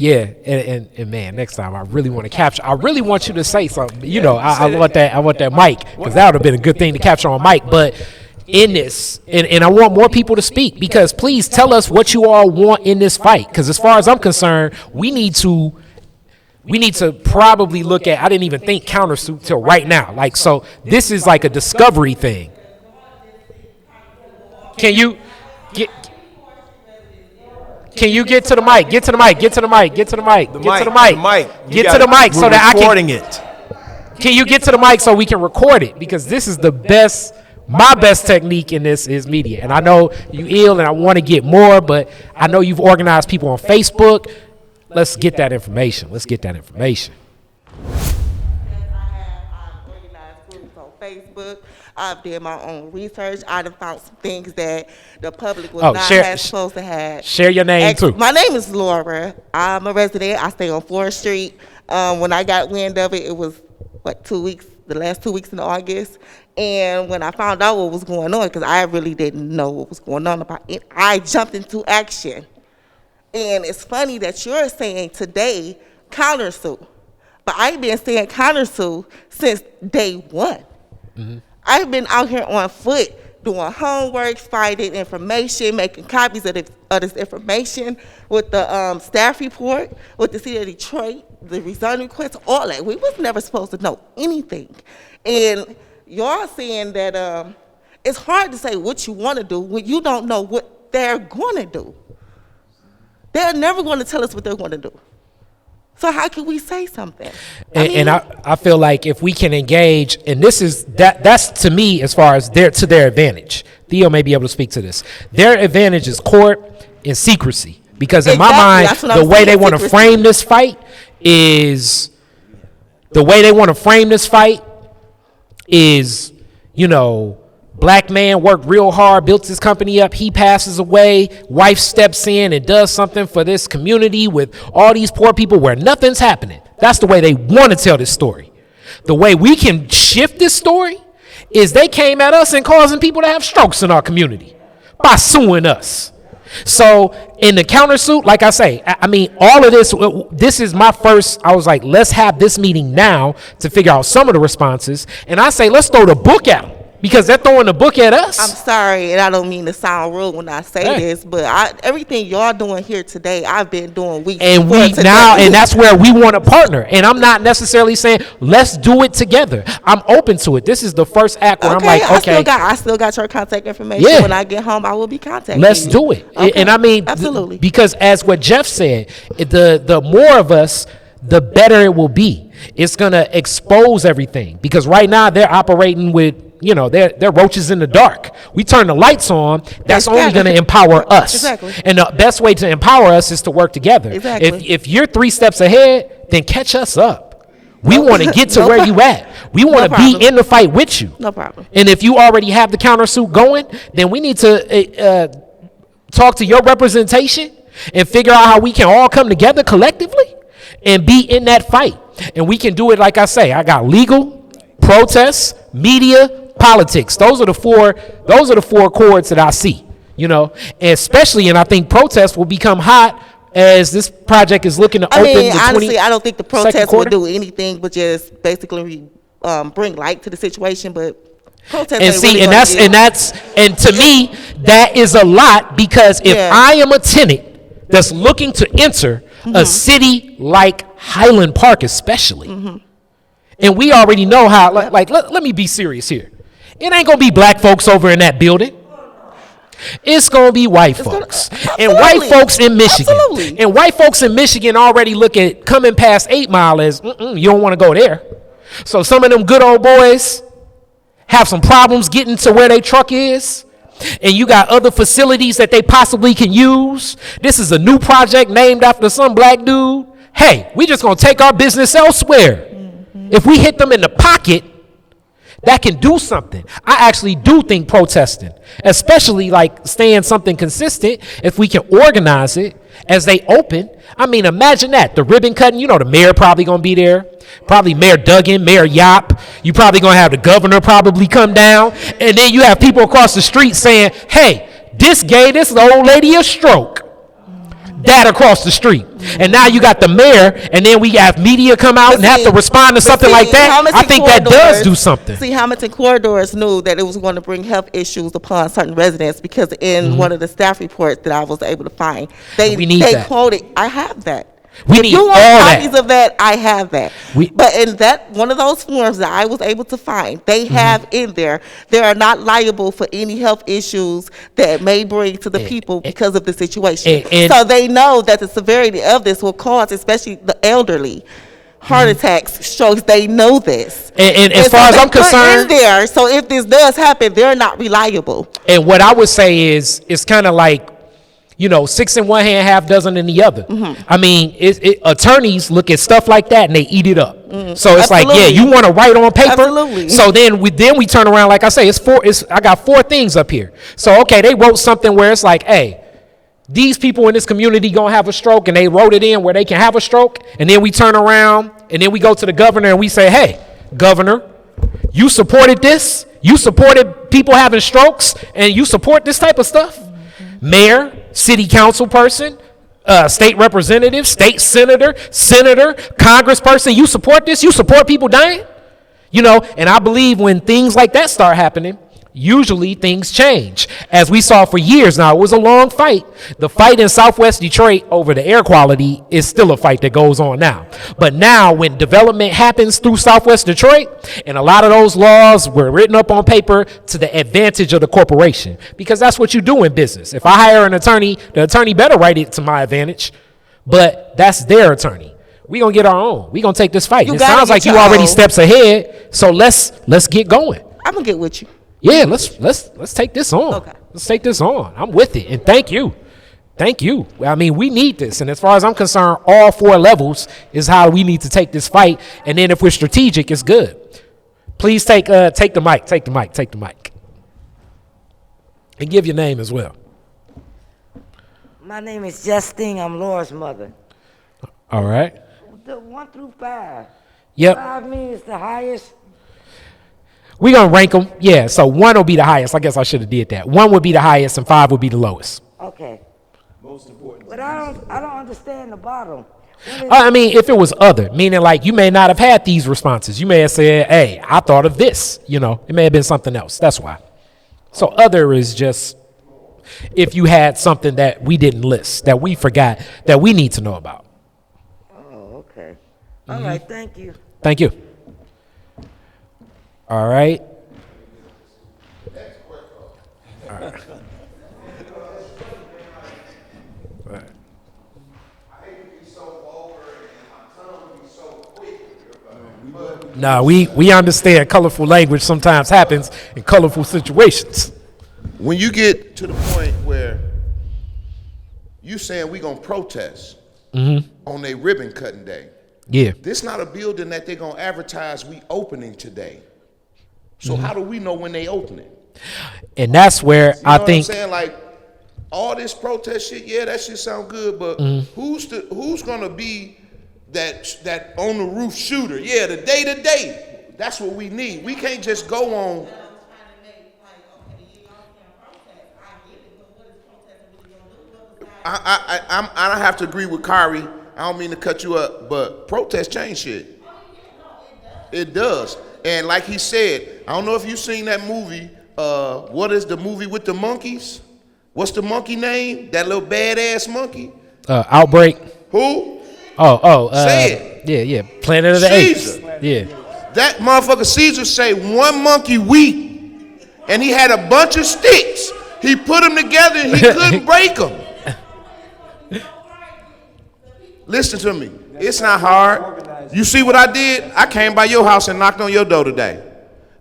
Yeah, and man, next time I really want to capture. I really want you to say something. You know, I want that mic, because that would have been a good thing to capture on mic. But in this, and I want more people to speak, because please tell us what you all want in this fight. Because as far as I'm concerned, we need to probably look at. I didn't even think countersuit till right now. Like, so this is like a discovery thing. Can you get? Can you get to the mic? Get to the mic. Get to the mic. Get to the mic. Get to the mic. Get to the mic so that I can. Recording it. Can you get to the mic so we can record it? Because this is the best. My best technique in this is media, and I know you ill, and I want to get more, but I know you've organized people on Facebook. Let's get that information. Let's get that information. I've organized groups on Facebook. I've did my own research. I done found some things that the public was not supposed to have. Share your name too. My name is Laura. I'm a resident. I stay on 4th Street. When I got wind of it, it was the last 2 weeks in August. And when I found out what was going on, because I really didn't know what was going on about it, I jumped into action. And it's funny that you're saying today countersuit, but I've been saying countersuit since day one. Mm-hmm. I've been out here on foot doing homework, finding information, making copies of this information with the staff report, with the city of Detroit, the resign request, all that. We was never supposed to know anything. And y'all saying that it's hard to say what you want to do when you don't know what they're going to do. They're never going to tell us what they're going to do. So how can we say something? I feel like if we can engage, and that's to me as far as to their advantage. Theo may be able to speak to this. Their advantage is court and secrecy, because in my mind, the way they want to frame this fight is, you know, black man worked real hard, built his company up, he passes away, wife steps in and does something for this community with all these poor people where nothing's happening. That's the way they want to tell this story. The way we can shift this story is they came at us and causing people to have strokes in our community by suing us. So in the countersuit, like I say, I mean, all of this is my first, I was like, let's have this meeting now to figure out some of the responses. And I say, let's throw the book out. Because they're throwing the book at us. I'm sorry, and I don't mean to sound rude when I say this, but everything y'all doing here today, I've been doing weeks and that's where we want to partner. And I'm not necessarily saying let's do it together. I'm open to it. This is the first act where I'm like, okay, I still got your contact information. Yeah. When I get home, I will be contacting Let's you. do it. Okay. And I mean, absolutely, because as what Jeff said, the more of us, the better it will be. It's gonna expose everything, because right now they're operating with, you know, they're roaches in the dark. We turn the lights on, that's only going to empower us. Exactly. And the best way to empower us is to work together. Exactly. If you're 3 steps ahead, then catch us up. We want to get to where you at. We want to be in the fight with you. No problem. And if you already have the countersuit going, then we need to talk to your representation and figure out how we can all come together collectively and be in that fight. And we can do it, like I say, I got legal, protests, media, politics. Those are the four chords that I see, you know, and especially, and I think protests will become hot as this project is looking to open. I mean, honestly, I don't think the protests will do anything but just basically bring light to the situation. But protests and see, really and to me, that is a lot, because if I am a tenant that's looking to enter a city like Highland Park, especially, and we already know how. Let me be serious here. It ain't gonna be black folks over in that building. It's gonna be white folks. And white folks in Michigan. Absolutely. And white folks in Michigan already look at coming past 8 Mile as, you don't wanna go there. So some of them good old boys have some problems getting to where their truck is. And you got other facilities that they possibly can use. This is a new project named after some black dude. Hey, we just gonna take our business elsewhere. If we hit them in the pocket, that can do something. I actually do think protesting, especially like staying something consistent, if we can organize it as they open. I mean, imagine that. The ribbon cutting, you know, the mayor probably going to be there. Probably Mayor Duggan, Mayor Yop. You probably going to have the governor probably come down. And then you have people across the street saying, hey, this gave this old lady a stroke. that across the street. And now you got the mayor, and then we have media come out and have to respond to something like that. I think that does do something. See, Hamilton corridors knew that it was going to bring health issues upon certain residents because in one of the staff reports that I was able to find, they quoted, I have that. We need all that. Copies of that, I have that. But in that one of those forms that I was able to find, they have in there, they are not liable for any health issues that may bring to the people because of the situation. So they know that the severity of this will cause, especially the elderly, heart attacks, strokes. They know this. And as far as I'm concerned, in there, so if this does happen, they're not reliable. And what I would say is, it's kind of like, 6 in one hand, half dozen in the other. I mean, attorneys look at stuff like that and they eat it up. So it's like, yeah, you want to write on paper. Absolutely. So then we turn around, like I say, I got 4 things up here. So okay, they wrote something where it's like, hey, these people in this community gonna have a stroke, and they wrote it in where they can have a stroke. And then we turn around and then we go to the governor and we say, hey, governor, you supported this. You supported people having strokes, and you support this type of stuff. Mayor, city council person, state representative, state senator, congressperson, you support this? You support people dying? And I believe when things like that start happening, usually things change. As we saw for years now, it was a long fight. The fight in Southwest Detroit over the air quality is still a fight that goes on now. But now when development happens through Southwest Detroit, and a lot of those laws were written up on paper to the advantage of the corporation, because that's what you do in business. If I hire an attorney, the attorney better write it to my advantage, but that's their attorney. We're going to get our own. We're going to take this fight. It sounds like you already steps ahead, so let's get going. I'm going to get with you. Yeah, let's take this on. Okay. Let's take this on. I'm with it, and thank you. I mean, we need this, and as far as I'm concerned, all 4 levels is how we need to take this fight. And then if we're strategic, it's good. Please take the mic, and give your name as well. My name is Justine. I'm Laura's mother. All right. The 1 through 5. Yep. 5 means the highest. We're going to rank them. Yeah, so 1 will be the highest. I guess I should have did that. 1 would be the highest and 5 would be the lowest. Okay. Most important. But I don't understand the bottom. I mean, if it was other, meaning like you may not have had these responses. You may have said, hey, I thought of this. It may have been something else. That's why. So other is just if you had something that we didn't list, that we forgot, that we need to know about. Oh, okay. All right, thank you. Thank you. All right. Nah, we understand colorful language sometimes happens in colorful situations. When you get to the point where you saying we gonna protest on their ribbon cutting day, yeah, this not a building that they're gonna advertise we opening today. So how do we know when they open it? And that's where I think, what I'm saying, like all this protest shit, yeah, that shit sound good, but who's gonna be that on the roof shooter? Yeah, the day to day. That's what we need. We can't just go on. I have to agree with Kari. I don't mean to cut you up, but protest change shit. It does. And like he said, I don't know if you've seen that movie. What is the movie with the monkeys? What's the monkey name? That little badass monkey? Outbreak. Who? Say it. Yeah. Planet of the Apes. Yeah. That motherfucker Caesar say 1 monkey weak, and he had a bunch of sticks. He put them together and he couldn't break them. Listen to me. It's not hard. You see what I did? I came by your house and knocked on your door today.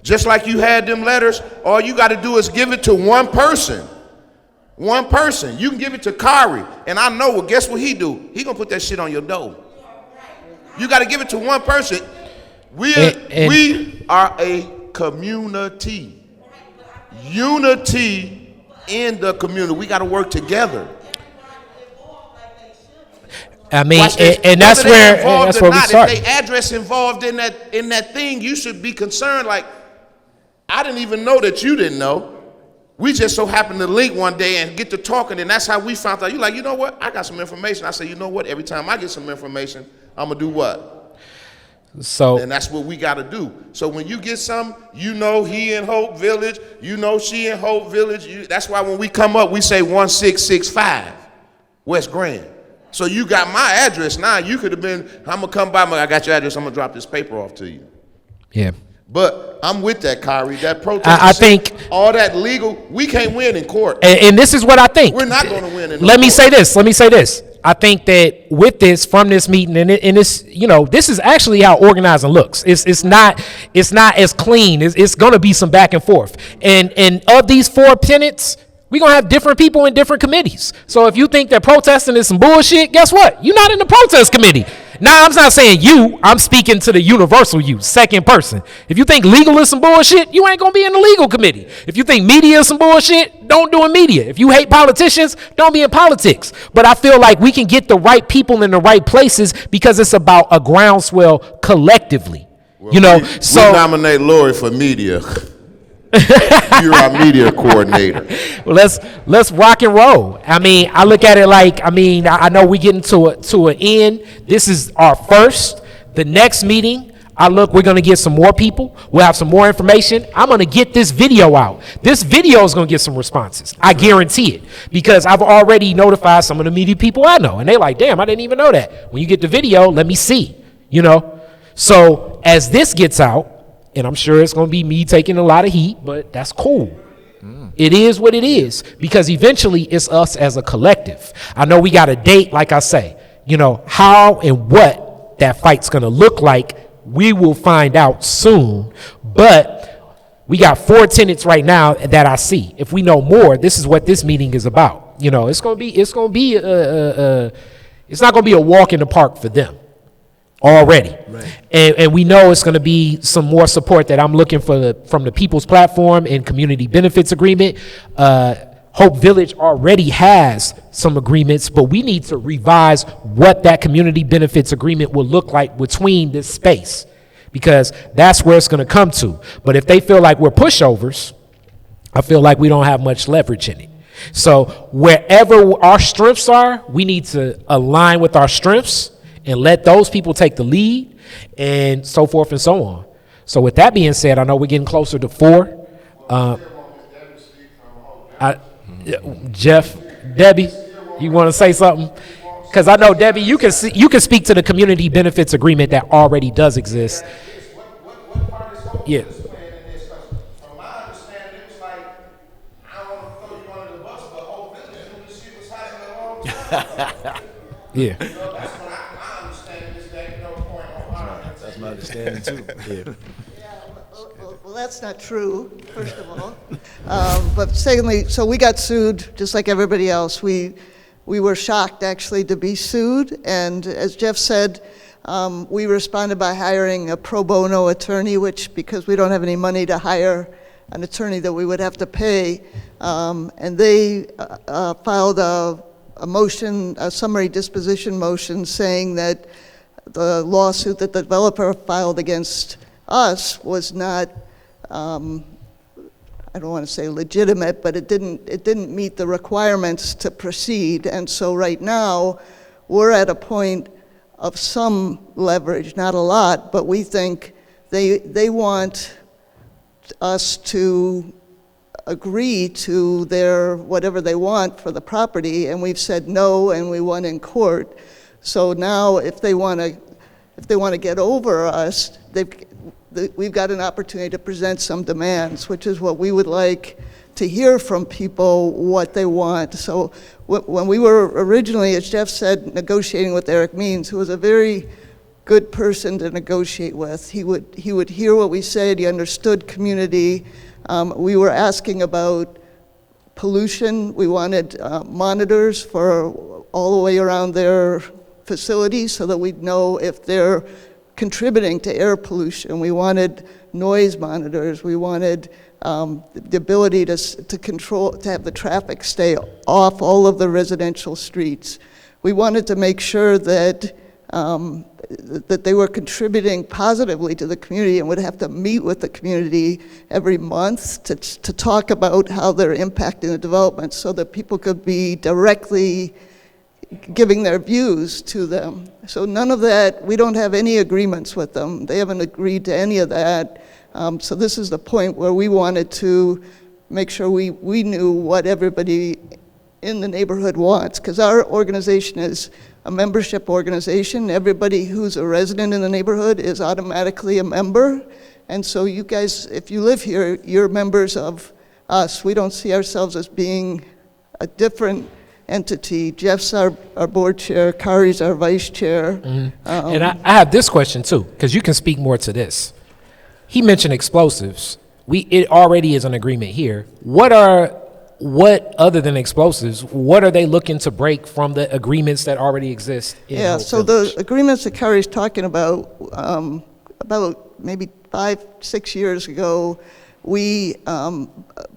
Just like you had them letters, all you got to do is give it to one person. One person. You can give it to Kari. And I know, well, guess what he do? He going to put that shit on your door. You got to give it to one person. We are a community. Unity in the community. We got to work together. I mean, and that's where we start. If they address involved in that thing, you should be concerned. Like, I didn't even know that you didn't know. We just so happened to link one day and get to talking, and that's how we found out. You're like, you know what? I got some information. I say, you know what? Every time I get some information, I'm gonna do what? So, And that's what we gotta do. So when you get some, you know he in Hope Village, you know she in Hope Village. That's why when we come up, we say 1665 West Grand. So you got my address now. You could have been, I'm gonna come by, I got your address, I'm gonna drop this paper off to you. yeah. But I'm with that, Kyrie. That protest, I think all that legal, we can't win in court. And this is what I think. We're not going to win in Let me court. say this. I think that with this, from this meeting, and this, this is actually how organizing looks. It's not as clean. It's going to be some back and forth. And of these 4 tenets, we're going to have different people in different committees. So if you think that protesting is some bullshit, guess what? You're not in the protest committee. Now, I'm not saying you. I'm speaking to the universal you, second person. If you think legal is some bullshit, you ain't going to be in the legal committee. If you think media is some bullshit, don't do in media. If you hate politicians, don't be in politics. But I feel like we can get the right people in the right places because it's about a groundswell collectively. We nominate Lori for media. You're our media coordinator. Well, let's rock and roll. I mean, I look at it like, I know we getting to an end. This is our first. The next meeting, we're going to get some more people. We'll have some more information. I'm going to get this video out. This video is going to get some responses. I guarantee it, because I've already notified some of the media people I know, and they like, damn, I didn't even know that. When you get the video, let me see, So as this gets out, and I'm sure it's going to be me taking a lot of heat, but that's cool. It is what it is, because eventually it's us as a collective. I know we got a date, like I say, how and what that fight's going to look like, we will find out soon. But we got 4 tenets right now that I see. If we know more, this is what this meeting is about. It's not going to be a walk in the park for them. Already, right. And we know it's going to be some more support that I'm looking for from the People's Platform and Community Benefits Agreement. Hope Village already has some agreements, but we need to revise what that Community Benefits Agreement will look like between this space, because that's where it's going to come to. But if they feel like we're pushovers, I feel like we don't have much leverage in it. So wherever our strengths are, we need to align with our strengths and let those people take the lead, and so forth and so on. So with that being said, I know we're getting closer to 4. Jeff, Debbie, you want to say something? Because I know, Debbie, you can speak to the community benefits agreement that already does exist. Yeah. From my understanding, it was like, I don't want to throw you under the bus, but Hope Village, when you see what's happening all the time. Yeah. That's my understanding too. Yeah. Well, that's not true, first of all. But secondly, so we got sued just like everybody else. We were shocked, actually, to be sued. And as Jeff said, we responded by hiring a pro bono attorney, which, because we don't have any money to hire an attorney that we would have to pay, and they filed a motion, a summary disposition motion, saying that the lawsuit that the developer filed against us was not, I don't want to say legitimate, but it didn't meet the requirements to proceed. And so right now, we're at a point of some leverage, not a lot, but we think they want us to agree to their whatever they want for the property, and we've said no, and we won in court. So now, if they want to get over us, we've got an opportunity to present some demands, which is what we would like to hear from people, what they want. So when we were originally, as Jeff said, negotiating with Eric Means, who was a very good person to negotiate with, he would hear what we said. He understood community. We were asking about pollution. We wanted monitors for all the way around their facilities so that we'd know if they're contributing to air pollution. We wanted noise monitors. We wanted the ability to control, to have the traffic stay off all of the residential streets. We wanted to make sure that that they were contributing positively to the community and would have to meet with the community every month to talk about how they're impacting the development so that people could be directly giving their views to them. So none of that, we don't have any agreements with them. They haven't agreed to any of that. So this is the point where we wanted to make sure we knew what everybody in the neighborhood wants, because our organization is a membership organization. Everybody who's a resident in the neighborhood is automatically a member. And so you guys, if you live here, you're members of us. We don't see ourselves as being a different entity. Jeff's our board chair, Kari's our vice chair. Mm-hmm. And I have this question too, because you can speak more to this. He mentioned explosives. It already is an agreement here. What other than explosives, what are they looking to break from the agreements that already exist in Hope so Village? the agreements that Kari's talking about maybe 5-6 years ago, we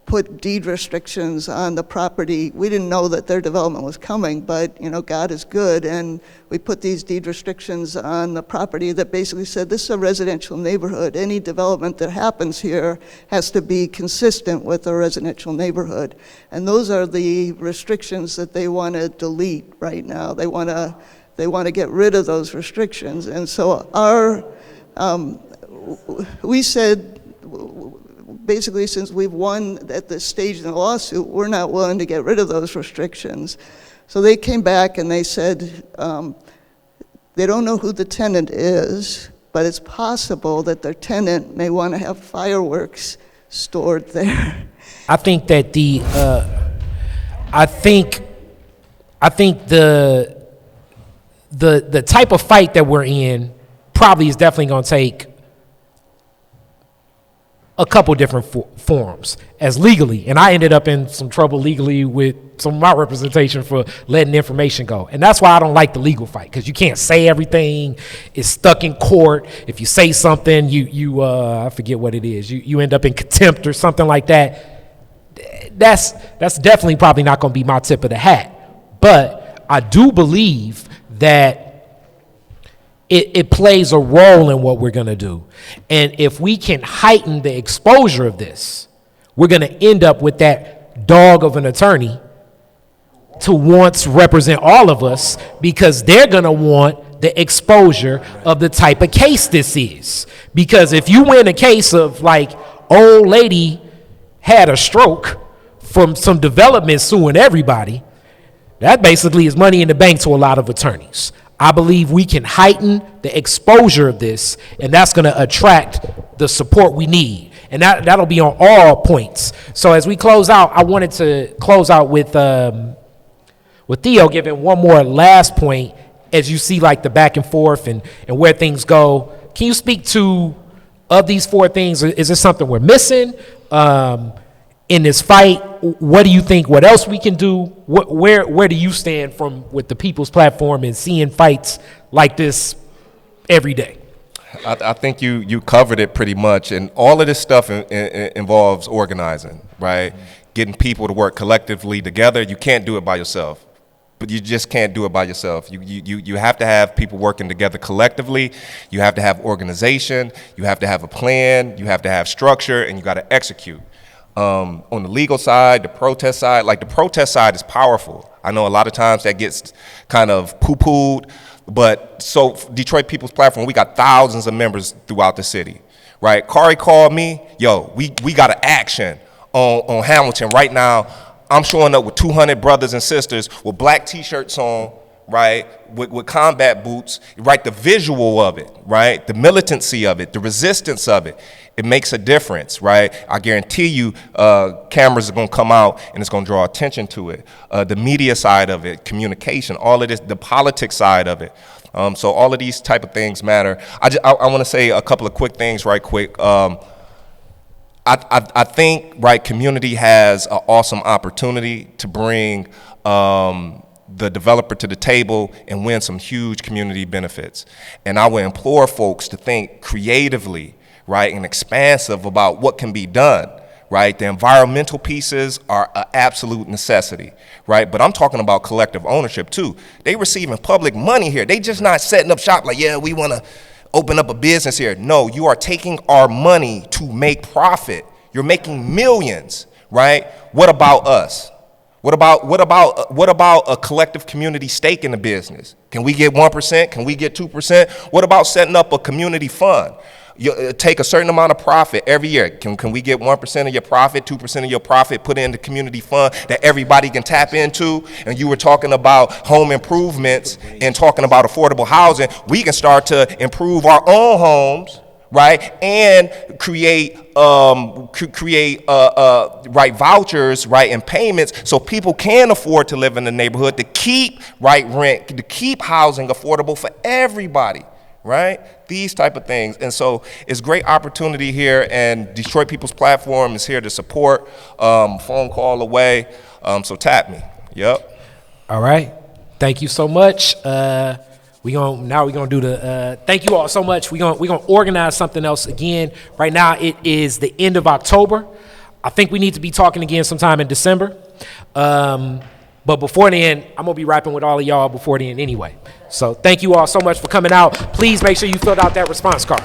put deed restrictions on the property. We didn't know that their development was coming, but God is good, and we put these deed restrictions on the property that basically said this is a residential neighborhood. Any development that happens here has to be consistent with a residential neighborhood, and those are the restrictions that they want to delete right now. They want to get rid of those restrictions, and so we said, basically, since we've won at this stage in the lawsuit, we're not willing to get rid of those restrictions. So they came back and they said they don't know who the tenant is, but it's possible that their tenant may want to have fireworks stored there. I think that the type of fight that we're in probably is definitely going to take a couple different forms as legally, and I ended up in some trouble legally with some of my representation for letting information go, and that's why I don't like the legal fight, because you can't say everything. It's stuck in court. If you say something, you I forget what it is, you end up in contempt or something like that. That's definitely probably not going to be my tip of the hat, but I do believe that it plays a role in what we're going to do. And if we can heighten the exposure of this, we're going to end up with that dog of an attorney to once represent all of us, because they're going to want the exposure of the type of case this is. Because if you win a case of like old lady had a stroke from some development suing everybody, that basically is money in the bank to a lot of attorneys. I believe we can heighten the exposure of this, and that's going to attract the support we need. And that'll be on all points. So as we close out, I wanted to close out with Theo giving one more last point as you see like the back and forth and where things go. Can you speak to, of these four things, is there something we're missing in this fight? What do you think? What else we can do? Where do you stand with the People's Platform and seeing fights like this every day? I think you covered it pretty much, and all of this stuff involves organizing, right? Getting people to work collectively together. You can't do it by yourself, but you just can't do it by yourself. You have to have people working together collectively. You have to have organization. You have to have a plan. You have to have structure, and you got to execute. On the legal side, the protest side, like the protest side is powerful. I know a lot of times that gets kind of poo-pooed, but so Detroit People's Platform, we got thousands of members throughout the city, right? Kari called me, we got an action on Hamilton right now. I'm showing up with 200 brothers and sisters with black t-shirts on, right, with combat boots, right, the visual of it, right, the militancy of it, the resistance of it. It makes a difference, right? I guarantee you cameras are going to come out and it's going to draw attention to it. The media side of it, communication, all of this, the politics side of it. So all of these type of things matter. I want to say a couple of quick things right quick. I think, right, community has an awesome opportunity to bring the developer to the table and win some huge community benefits. And I would implore folks to think creatively, right, and expansive about what can be done, right? The environmental pieces are an absolute necessity, right? But I'm talking about collective ownership too. They receiving public money here. They just not setting up shop like, yeah, we want to open up a business here. No, you are taking our money to make profit. You're making millions, right? What about us? What about a collective community stake in the business? Can we get 1%? Can we get 2%? What about setting up a community fund? You take a certain amount of profit every year. Can we get 1% of your profit, 2% of your profit, put in the community fund that everybody can tap into? And you were talking about home improvements and talking about affordable housing. We can start to improve our own homes, right, and create right vouchers, right, and payments so people can afford to live in the neighborhood, to keep right rent, to keep housing affordable for everybody, right? These type of things. And so it's great opportunity here, and Detroit People's Platform is here to support. Phone call away. So tap me. Yep. All right. Thank you so much. We're gonna do the thank you all so much. We're gonna organize something else again. Right now it is the end of October. I think we need to be talking again sometime in December. But before then, I'm gonna be rapping with all of y'all before then anyway. So thank you all so much for coming out. Please make sure you filled out that response card.